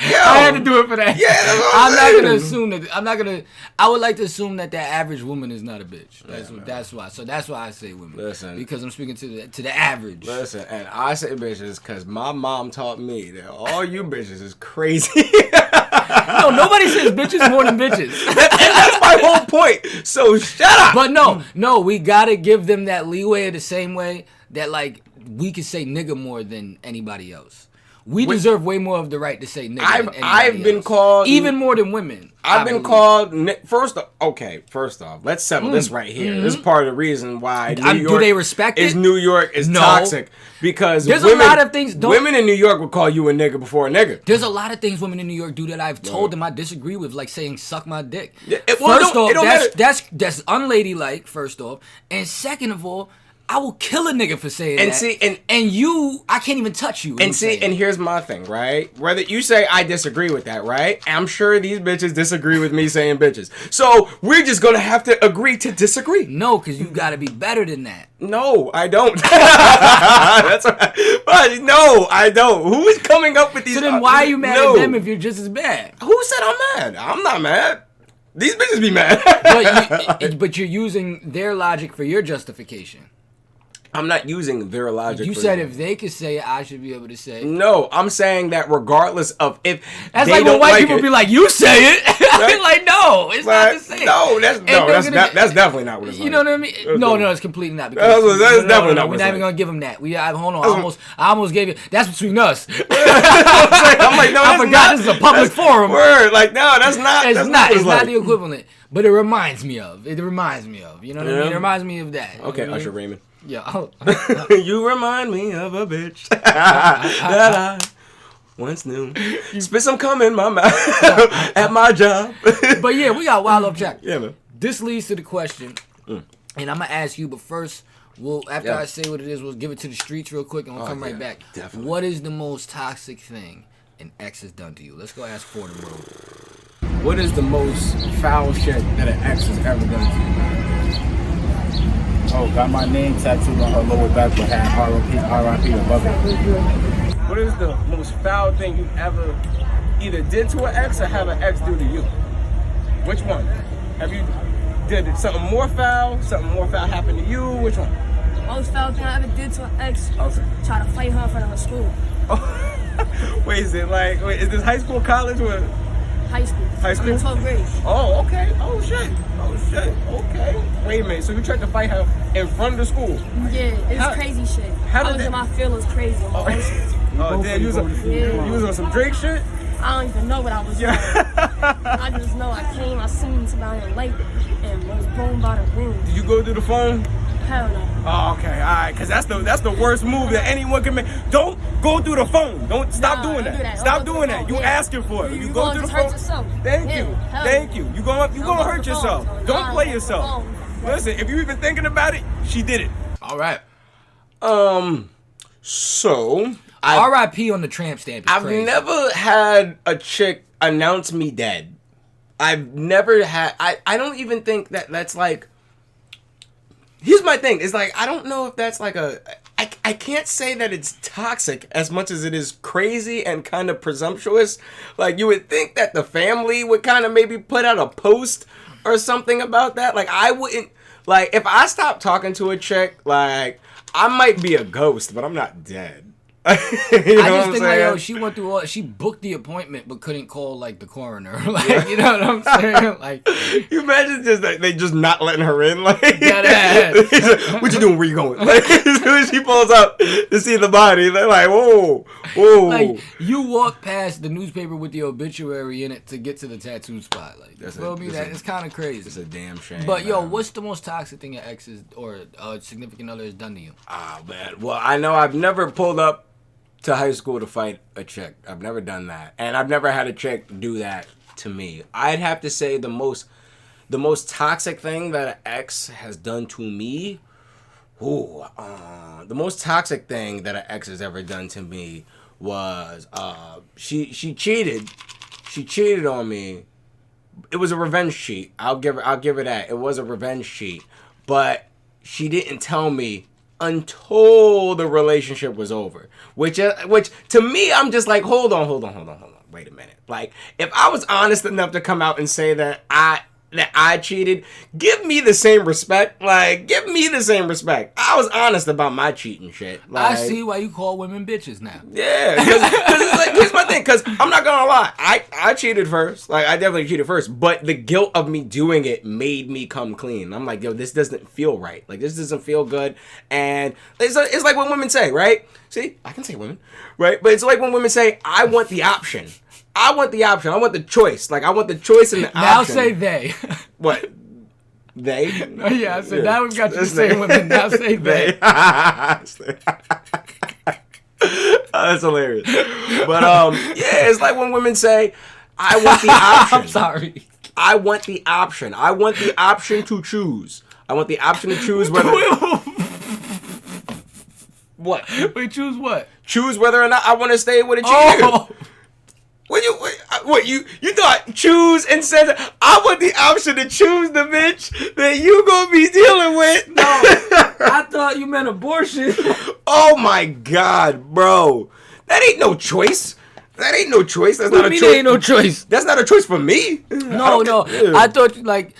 I had to do it for that.
Yeah, that's what
I'm not gonna assume that. I would like to assume that the average woman is not a bitch. That's why. So that's why I say women. Listen, because I'm speaking to the average.
Listen, and I say bitches because my mom taught me that all you bitches is crazy.
No, nobody says bitches more than bitches.
And that's my whole point. So shut up.
But no, we gotta give them that leeway the same way that like we can say nigga more than anybody else. We deserve way more of the right to say nigga.
I've been called
even more than women.
I've been called first off, let's settle this right here. This is part of the reason why New York
do they respect it?
New York is toxic because
there's a lot of things.
Women in New York would call you a nigga before a nigga.
There's a lot of things women in New York do that I've told them I disagree with, like saying "suck my dick."
Yeah,
First off, that's unladylike. First off, and second of all, I will kill a nigga for saying
And
that.
see,
and you, I can't even touch you.
And see, and here's my thing, right? Whether you say I disagree with that, right? I'm sure these bitches disagree with me saying bitches. So we're just gonna have to agree to disagree.
No, because you gotta be better than that.
No, I don't. That's but no, I don't. Who is coming up with these?
So then why are you mad at them if you're just as bad?
Who said I'm mad? I'm not mad. These bitches be mad.
but you're using their logic for your justification.
I'm not using their logic.
You said if they could say it, I should be able to say it.
No, I'm saying that regardless of if
that's
they
like
don't
when white
like
people
it,
be like, "You say it."
Right?
Like, no, it's not the same.
No, that's definitely not what it's like.
You know what I mean? No, it's completely not.
That's definitely not.
We're not even gonna give them that. Hold on. I almost gave you. That's between us.
I'm like, no,
I forgot this is a public forum.
Word, like, no, that's not.
It's not. It's not the equivalent. But it reminds me of. You know what I mean? It reminds me of that.
Okay, you know Usher Raymond.
Yeah.
You remind me of a bitch that I once knew. Spit some cum in my mouth at my job.
But yeah, we got wild off track.
Yeah, man.
This leads to the question, and I'm gonna ask you, but first, after I say what it is, we'll give it to the streets real quick, and we'll come right back.
Definitely.
What is the most toxic thing an ex has done to you? Let's go ask Ford and Road.
What is the most foul shit that an ex has ever done to you?
Oh, got my name tattooed on her lower back, but had R.I.P. above it.
What is the most foul thing you ever either did to an ex or have an ex do to you? Which one? Have you did something more foul? Something more foul happened to you? Which one?
Most foul thing I ever did to an ex.
Okay.
Try to fight her in front of her school.
Oh, wait, is this high school, college, or
High school.
High school?
I'm in 12th grade.
Oh, okay. Oh shit. Okay. Wait a minute. So you tried to fight her in front of the school?
Yeah, it's crazy shit.
How
I was in my feelings crazy.
Oh, damn. You was on some Drake shit?
I don't even know what I was doing. I just know I seen somebody in late and was blown by the wind.
Did you go through the phone?
Hell no.
Oh, okay, all right, because that's the worst move that anyone can make. Don't go through the phone. Don't stop doing
don't
that.
do that.
Stop
Don't go
doing
through the
that. You
phone.
asking for it. You go
gonna
through the
just
phone.
hurt yourself.
Thank
Yeah,
you.
hell
Thank
no.
you. You gonna
Don't go
hurt
through the
yourself.
phone.
Don't
Nah,
play
don't go
yourself.
through the phone.
Listen, if you even thinking about it, she did it.
All right.
So
R.I.P. on the tramp stamp. Is
I've
crazy.
never had a chick announce me dead. I've never had. I don't even think that's like. Here's my thing. It's like I don't know if that's like a. I can't say that it's toxic as much as it is crazy and kind of presumptuous. Like you would think that the family would kind of maybe put out a post or something about that. Like I wouldn't. Like if I stopped talking to a chick, like I might be a ghost, but I'm not dead. You know
I
what
just
I'm
think
saying?
she went through she booked the appointment but couldn't call like the coroner. Like you know what I'm saying? Like
you imagine just that they just not letting her in. Like
Dead ass.
what you doing? Where you going? Like as soon as she pulls up to see the body, they're like, whoa.
Like you walk past the newspaper with the obituary in it to get to the tattoo spot. Like
That's
feel me? That it's kind of crazy.
It's a damn shame.
But yo,
man.
what's the most toxic thing your ex or a significant other has done to you?
Ah, man. Well, I know I've never pulled up to high school to fight a chick. I've never done that, and I've never had a chick do that to me. I'd have to say the most toxic thing that an ex has done to me. The most toxic thing that an ex has ever done to me was she cheated. She cheated on me. It was a revenge cheat. I'll give her that. It was a revenge cheat, but she didn't tell me until the relationship was over. Which to me, I'm just like, hold on. Wait a minute. Like, if I was honest enough to come out and say that I cheated, give me the same respect. Like, give me the same respect. I was honest about my cheating shit. Like,
I see why you call women bitches now.
yeah, because it's like, here's my thing. Because I'm not gonna lie, I cheated first. Like, I definitely cheated first. But the guilt of me doing it made me come clean. I'm like, yo, this doesn't feel right. Like, this doesn't feel good. And it's like when women say, right? See, I can say women, right? But it's like when women say, I want the option. I want the option. I want the choice. Like, I want the choice and the
Now
option.
say they.
What? They?
Yeah, I said now we've got you saying women. Now say they.
That's hilarious. But yeah, it's like when women say, I want the option.
I'm sorry.
I want the option. I want the option to choose. I want the option to choose whether What?
Wait, choose what?
Choose whether or not I want to stay with a cheater.
Oh.
What you thought choose and said I want the option to choose the bitch that you gonna be dealing with?
No, I thought you meant abortion.
Oh my God, bro. That ain't no choice. That ain't no choice. That's not a choice.
Ain't no choice.
That's not a choice for me.
No.
Yeah.
I thought you meant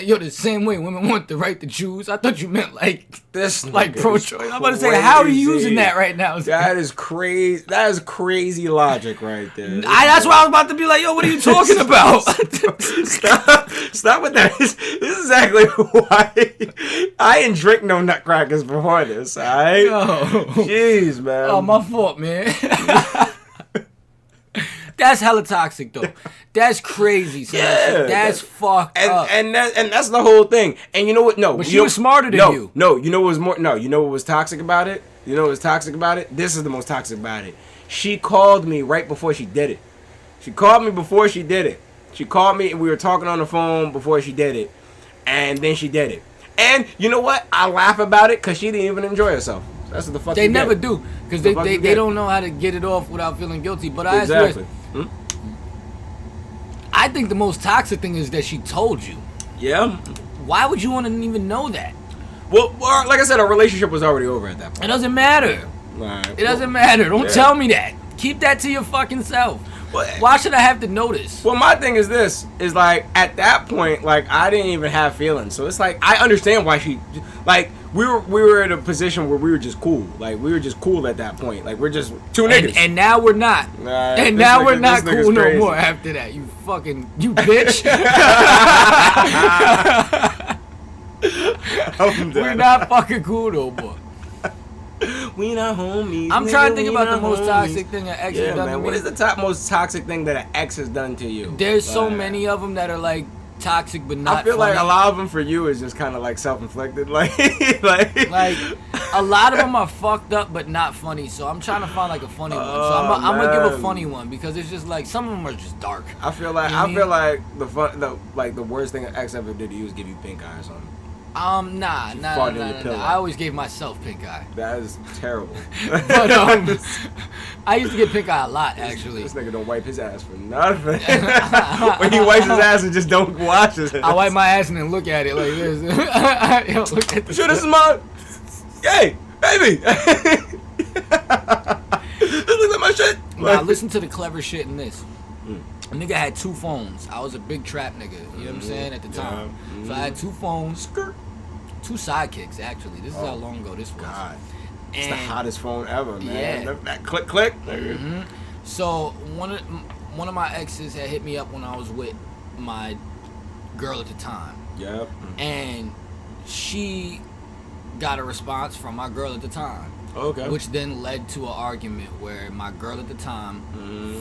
the same way women want the right to choose. I thought you meant like
This
like
nigga
pro-choice.
is
I'm about to say, how are you
crazy.
using that right now?
That is crazy. That is crazy logic right there.
That's why I was about to be like, yo, what are you talking about?
Stop with that. This is exactly why I didn't drink no nutcrackers before this. Alright.
Yo.
Jeez, man.
Oh, my fault, man. That's hella toxic, though. That's crazy. Son.
Yeah,
that's fucked up.
And that's the whole thing. And you know what? No,
But
you
she
know-
was smarter than
no,
you.
No, you know what was more? No, you know what was toxic about it? You know what was toxic about it? This is the most toxic about it. She called me right before she did it. She called me before she did it. She called me and we were talking on the phone before she did it, and then she did it. And you know what? I laugh about it because she didn't even enjoy herself. That's what the fuck
They
you
never
get.
do, because
The fuck you
they
get.
don't know how to get it off without feeling guilty. But I ask you
Exactly.
this, I think the most toxic thing is that she told you.
Yeah.
Why would you want to even know that?
Well, like I said, our relationship was already over at that point.
It doesn't matter.
Right.
It doesn't matter. Don't
Yeah.
tell me that. Keep that to your fucking self.
Well,
Why should I have to notice?
Well, my thing is this: is like at that point, like I didn't even have feelings, so it's like I understand why she, like we were in a position where we were just cool, like we were just cool at that point, like we're just two niggas.
And now we're not.
Nah,
And
this
now
nigga-
we're not
this nigga's
cool no
crazy.
more after that. You bitch.
I'm
We're
done.
not fucking cool no more.
We not homies.
I'm
nigga,
trying to think
we
about the
not
most
homies.
toxic thing an ex
Yeah,
has done
man.
to
What
me.
is the most toxic thing that an ex has done to you?
There's so
Like,
many of them that are like toxic but not
I feel
funny.
like a lot of them for you is just kind of like self-inflicted, like
Like a lot of them are fucked up but not funny. So I'm trying to find like a funny one. So I'm gonna give a
man.
funny one because it's just like some of them are just dark.
I feel like
You know what I
I feel like the worst thing an ex ever did to you is give you pink eye or something.
Nah.
farted in your pillow.
I always gave myself pink eye.
That is terrible.
But I used to get pink eye a lot actually.
This nigga don't wipe his ass for nothing. When he wipes his ass and just don't wash his ass.
I wipe my ass and then look at it like this. Yo, look at
Sure, this is my. Hey, baby. Look at my shit.
Now listen to the clever shit in this. A nigga had two phones. I was a big trap nigga, you know what I'm saying, at the time. So I had two phones, two sidekicks actually. This is how long ago this was.
God, it's the
And
hottest phone ever, man.
Yeah.
That click, click.
so one of my exes had hit me up when I was with my girl at the time.
Yep.
And she got a response from my girl at the time.
Okay.
Which then led to an argument where my girl at the time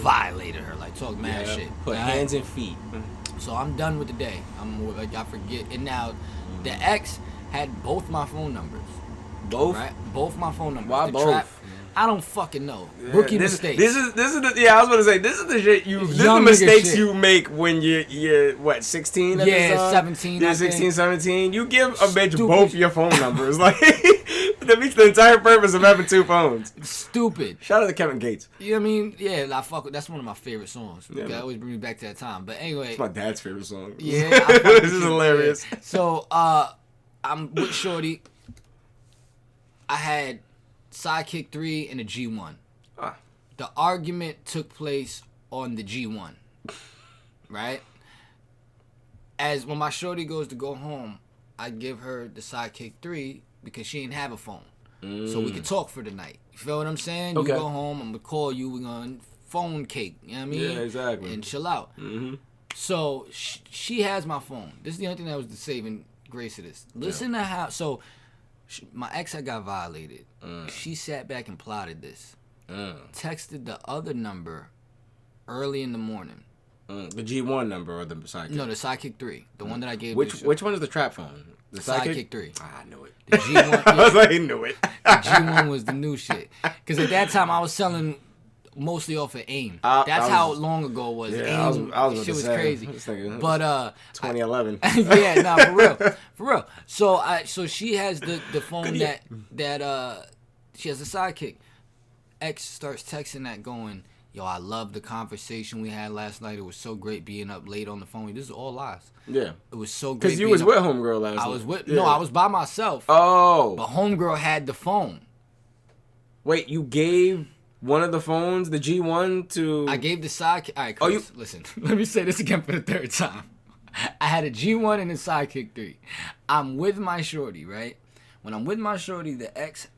violated her, like talk mad shit.
Put
Alright?
hands and feet.
So I'm done with the day. I'm like I forget. And now the ex had both my phone numbers.
Both.
Right? Both my phone numbers.
Why
The
both?
I don't fucking know. Rookie mistakes.
This is the I was gonna say this is the shit you. This is the
Young nigga
mistakes
shit.
you make when you're what 16? At
Yeah,
this time?
17,
Yeah,
I
16,
think.
17. You give a bitch
Stupid.
both your phone numbers. Like that meets the entire purpose of having two phones.
Stupid.
Shout out to Kevin Gates.
You know what I mean? Yeah, I fuck with, that's one of my favorite songs.
Yeah,
That
man.
always brings me back to that time. But anyway.
It's my dad's favorite song.
Yeah, I fuck with
this is
you.
hilarious.
Yeah. So I'm with Shorty. I had Sidekick 3 and a G1.
Ah.
The argument took place on the G1. Right? As when my Shorty goes to go home, I give her the Sidekick 3 because she didn't have a phone. So we could talk for the night. You feel what I'm saying?
Okay.
You go home, I'm gonna call you, we're gonna phone cake. You know what I mean?
Yeah, exactly.
And chill out. So she has my phone. This is the only thing that was the saving grace of this. Listen to how. So my ex had got violated. She sat back and plotted this. Texted the other number early in the morning.
The G1 number or the Sidekick?
No, the Sidekick 3, the one that I gave.
Which one is the trap phone? The
Sidekick 3.
Ah, I knew it.
The G1.
I was like, I knew it.
The G1 was the new shit. Because at that time I was selling mostly off of AIM. That's
I
how
was-
long ago it was.
Yeah,
AIM,
I was about
shit
to
was
say,
crazy.
I was thinking,
But
2011.
yeah, for real. So she has the phone that she has a sidekick. X starts texting that going, yo, I love the conversation we had last night. It was so great being up late on the phone. This is all lies.
Yeah.
It was so great.
Because you was with homegirl last night.
I was with,
yeah.
no, I was by myself.
Oh.
But homegirl had the phone.
Wait, you gave one of the phones, the G1, to...
I gave the sidekick. All right, Chris, listen. Let me say this again for the third time. I had a G1 and a sidekick 3. I'm with my shorty, right? When I'm with my shorty, the ex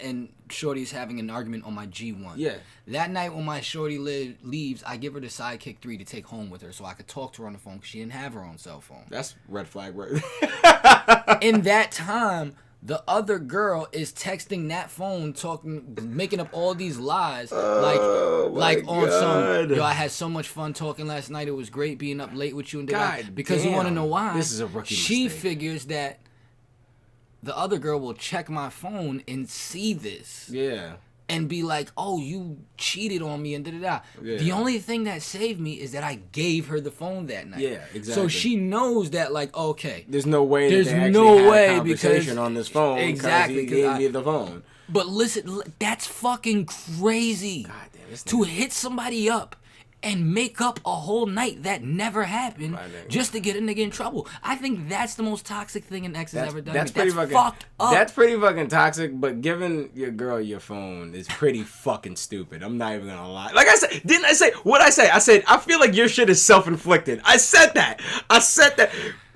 and shorty's having an argument on my G1.
Yeah.
That night when my shorty leaves, I give her the sidekick 3 to take home with her so I could talk to her on the phone because she didn't have her own cell phone.
That's red flag, right?
In that time, the other girl is texting that phone, making up all these lies, like on some. Yo, I had so much fun talking last night. It was great being up late with you. And because you want to know why?
This is a rookie
She
mistake.
figures that the other girl will check my phone and see this.
Yeah.
And be like, oh, you cheated on me and da-da-da.
Yeah.
The only thing that saved me is that I gave her the phone that night.
Yeah, exactly.
So she knows that, like, okay.
There's no way
There's
that they actually
no
had
way
a conversation
because-
on this phone
exactly,
because he gave me the phone.
But listen, that's fucking crazy.
God damn, this
to
nigga-
hit somebody up and make up a whole night that never happened just to get a nigga in trouble. I think that's the most toxic thing an ex has ever done.
That's pretty fucking
fucked up.
That's pretty fucking toxic, but giving your girl your phone is pretty fucking stupid. I'm not even gonna lie. Like I said, didn't I say what I say? I said I feel like your shit is self-inflicted. I said that.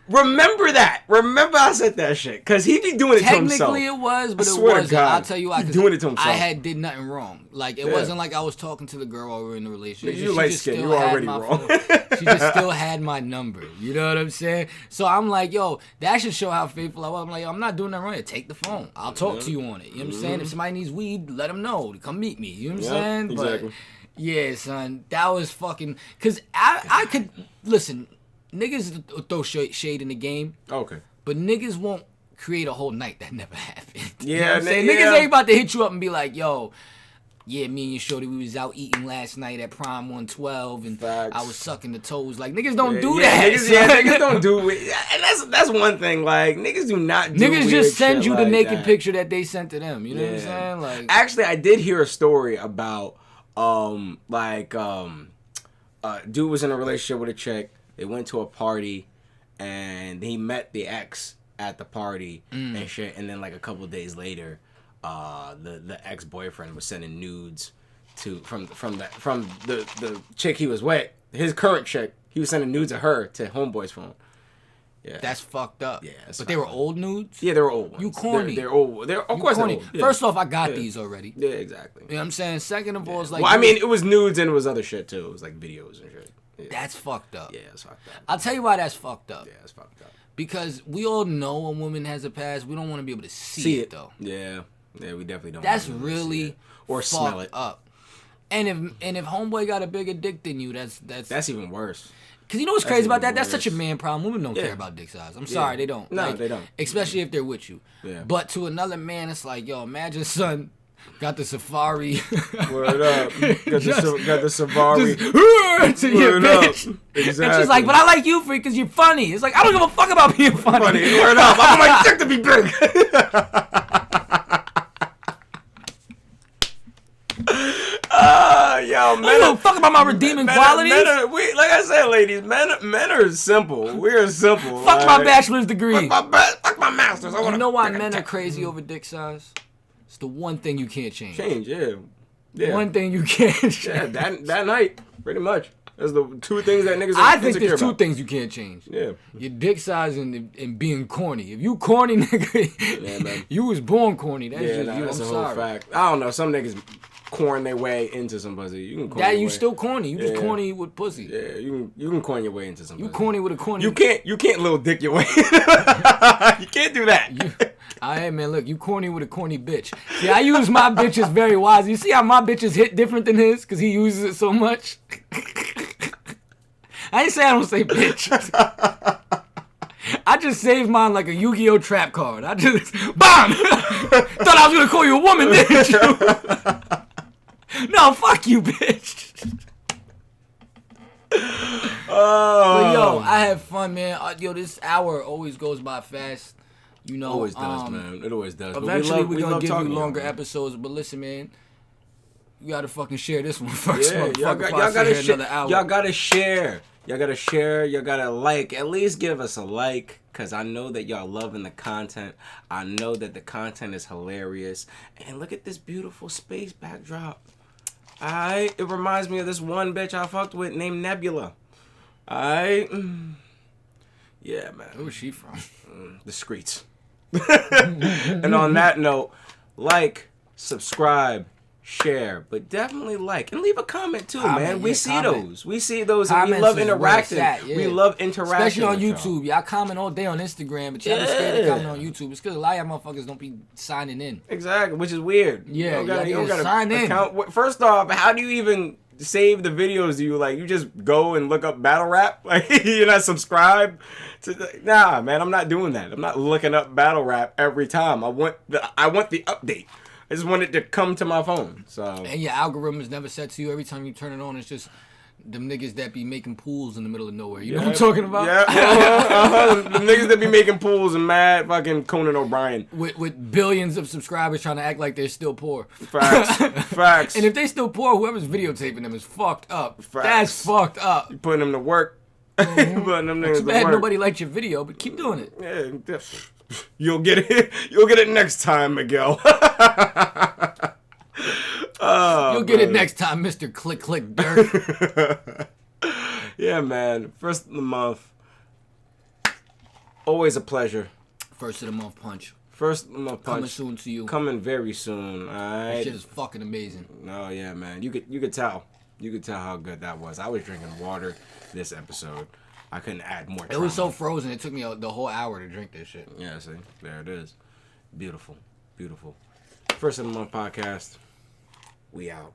Remember that. Remember I said that shit. Because he be doing it to himself.
Technically it was, but
I
it
swear to
wasn't.
God,
I'll tell you why.
he doing it to himself.
I did nothing wrong. Like, it wasn't like I was talking to the girl while we were in the relationship.
You
She
light
just
skin.
still
You
had
already
my
wrong.
phone. She just still had my number. You know what I'm saying? So I'm like, yo, that should show how faithful I was. I'm like, yo, I'm not doing that wrong. Take the phone. I'll talk to you on it. You know what I'm saying? If somebody needs weed, let them know to come meet me. You know what I'm saying?
Exactly.
But yeah, son, that was fucking. Because I could. Listen, niggas throw shade in the game.
Okay.
But niggas won't create a whole night that never happened. You know
Yeah,
what I'm saying?
yeah.
Niggas ain't about to hit you up and be like, yo, yeah, me and your shorty, we was out eating last night at Prime 112 and
Facts.
I was sucking the toes. Like, niggas don't do
Yeah,
that.
niggas don't do it. And that's one thing. Like, niggas do not do
Niggas
weird
just send
shit
you the
like
naked
that.
picture that they sent to them. You know what I'm saying? Like,
actually, I did hear a story about dude was in a relationship with a chick. They went to a party and he met the ex at the party and shit. And then like a couple days later, the ex-boyfriend was sending nudes from the chick he was with, his current chick. He was sending nudes of her to homeboy's phone. Yeah,
that's fucked up.
Yeah, it's
but they were
fucked up.
old nudes?
Yeah, they were old ones.
You corny.
They're old. They're of
You
course
corny.
they're old. Yeah.
First off, I got these already.
Yeah, exactly.
You know what I'm saying? Second of all, it's like,
Well, I mean, it was nudes and it was other shit too. It was like videos and shit. Yeah.
that's fucked up.
Yeah, it's fucked up.
I'll tell you why that's fucked up.
Yeah, it's fucked up.
Because we all know a woman has a past. We don't want to be able to see it though.
Yeah, we definitely don't.
That's
want to see
really
it. Or
fucked
smell it.
up. And if homeboy got a bigger dick than you, that's
even worse.
Because you know what's crazy about that?
even
That's such a
worse.
man problem. Women don't
Yeah.
care about dick size. I'm sorry, they don't.
No, they don't.
Especially if they're with you.
Yeah.
But to another man, it's like, yo, imagine son got the safari.
Word up. Got the Safari.
Just, to your
Word up.
bitch.
Exactly.
And she's like, but I like you, freak, because you're funny. It's like, I don't give a fuck about being funny.
Funny. Word up. I want my dick to be big. Yo,
I don't give a fuck about my redeeming qualities.
Like I said, ladies, men are simple. We are simple.
Fuck my bachelor's degree.
Fuck my masters.
You know why men are crazy over dick size? It's the one thing you can't change.
Yeah.
One thing you can't change.
Yeah, that night, pretty much. That's the two things that niggas are
I think
insecure
there's two
about.
things you can't change.
Yeah.
Your dick size and being corny. If you corny, nigga,
Yeah, man.
you was born corny. That's
Yeah,
just
nah,
you.
that's
I'm
a whole
sorry.
fact. I don't know. Some niggas corn their way into some pussy. You can corn
That
your
you
way.
still corny. You just
Yeah.
corny with pussy.
Yeah, you can corn your way into some
You
pussy.
corny with a corny.
You can't little dick your way. You can't do that.
Hey man, look, you corny with a corny bitch. See, I use my bitches very wisely. You see how my bitches hit different than his because he uses it so much. I ain't say I don't say bitch. I just saved mine like a Yu-Gi-Oh trap card. I just BAM! Thought I was gonna call you a woman, didn't you? No, fuck you, bitch. But yo, I had fun, man. Yo, this hour always goes by fast. You know,
Always does, man. It always does. But
Eventually, we're
we
gonna
love
give you
talking to
longer
man.
episodes. But listen, man, you gotta fucking share this one first.
Yeah,
motherfucker,
y'all
before I sit
gotta
here
share.
another hour.
Y'all gotta share. Y'all gotta share. Y'all gotta like. At least give us a like, cause I know that y'all loving the content. I know that the content is hilarious. And look at this beautiful space backdrop. Alright, it reminds me of this one bitch I fucked with named Nebula. Alright, yeah, man.
Where was she from?
The streets. And on that note, like, subscribe, share, but definitely like and leave a comment too,
Comment,
man. We
yeah,
see
comment.
those. We see those, and we
Comments
love
is where
interacting.
it's at, yeah.
We love interacting,
Especially on
with y'all.
YouTube. Y'all comment all day on Instagram, but y'all be scared to comment on YouTube. It's because a lot of y'all motherfuckers don't be signing in.
Exactly, which is weird.
Yeah,
you don't
y'all
gotta
sign in.
account. First off, how do you even save the videos? Do you just go and look up battle rap? Like you're not subscribed to nah, man. I'm not doing that. I'm not looking up battle rap every time. I want the update. I just want it to come to my phone. So
And your algorithm is never set to you. Every time you turn it on, it's just them niggas that be making pools in the middle of nowhere. You know what I'm talking about?
Yeah, the niggas that be making pools and mad fucking Conan O'Brien.
With billions of subscribers trying to act like they're still poor.
Facts.
And if they still poor, whoever's videotaping them is fucked up.
Facts.
That's fucked up.
Putting them to work. Putting them niggas
Too
to
bad
work.
nobody liked your video, but keep doing it.
Yeah, you'll get it. You'll get it next time, Miguel.
You'll get it next time, Mr. Click Click Dirt.
Yeah, man. First of the month. Always a pleasure.
First of the month punch.
First of the month punch.
Coming soon to you.
Coming very soon. All
That
right.
shit is fucking amazing.
Oh yeah, man. You could tell. You could tell how good that was. I was drinking water this episode. I couldn't add more.
It was so
trauma.
frozen. It took me the whole hour to drink this shit.
Yeah, see, there it is. Beautiful, beautiful. First of the month podcast. We out.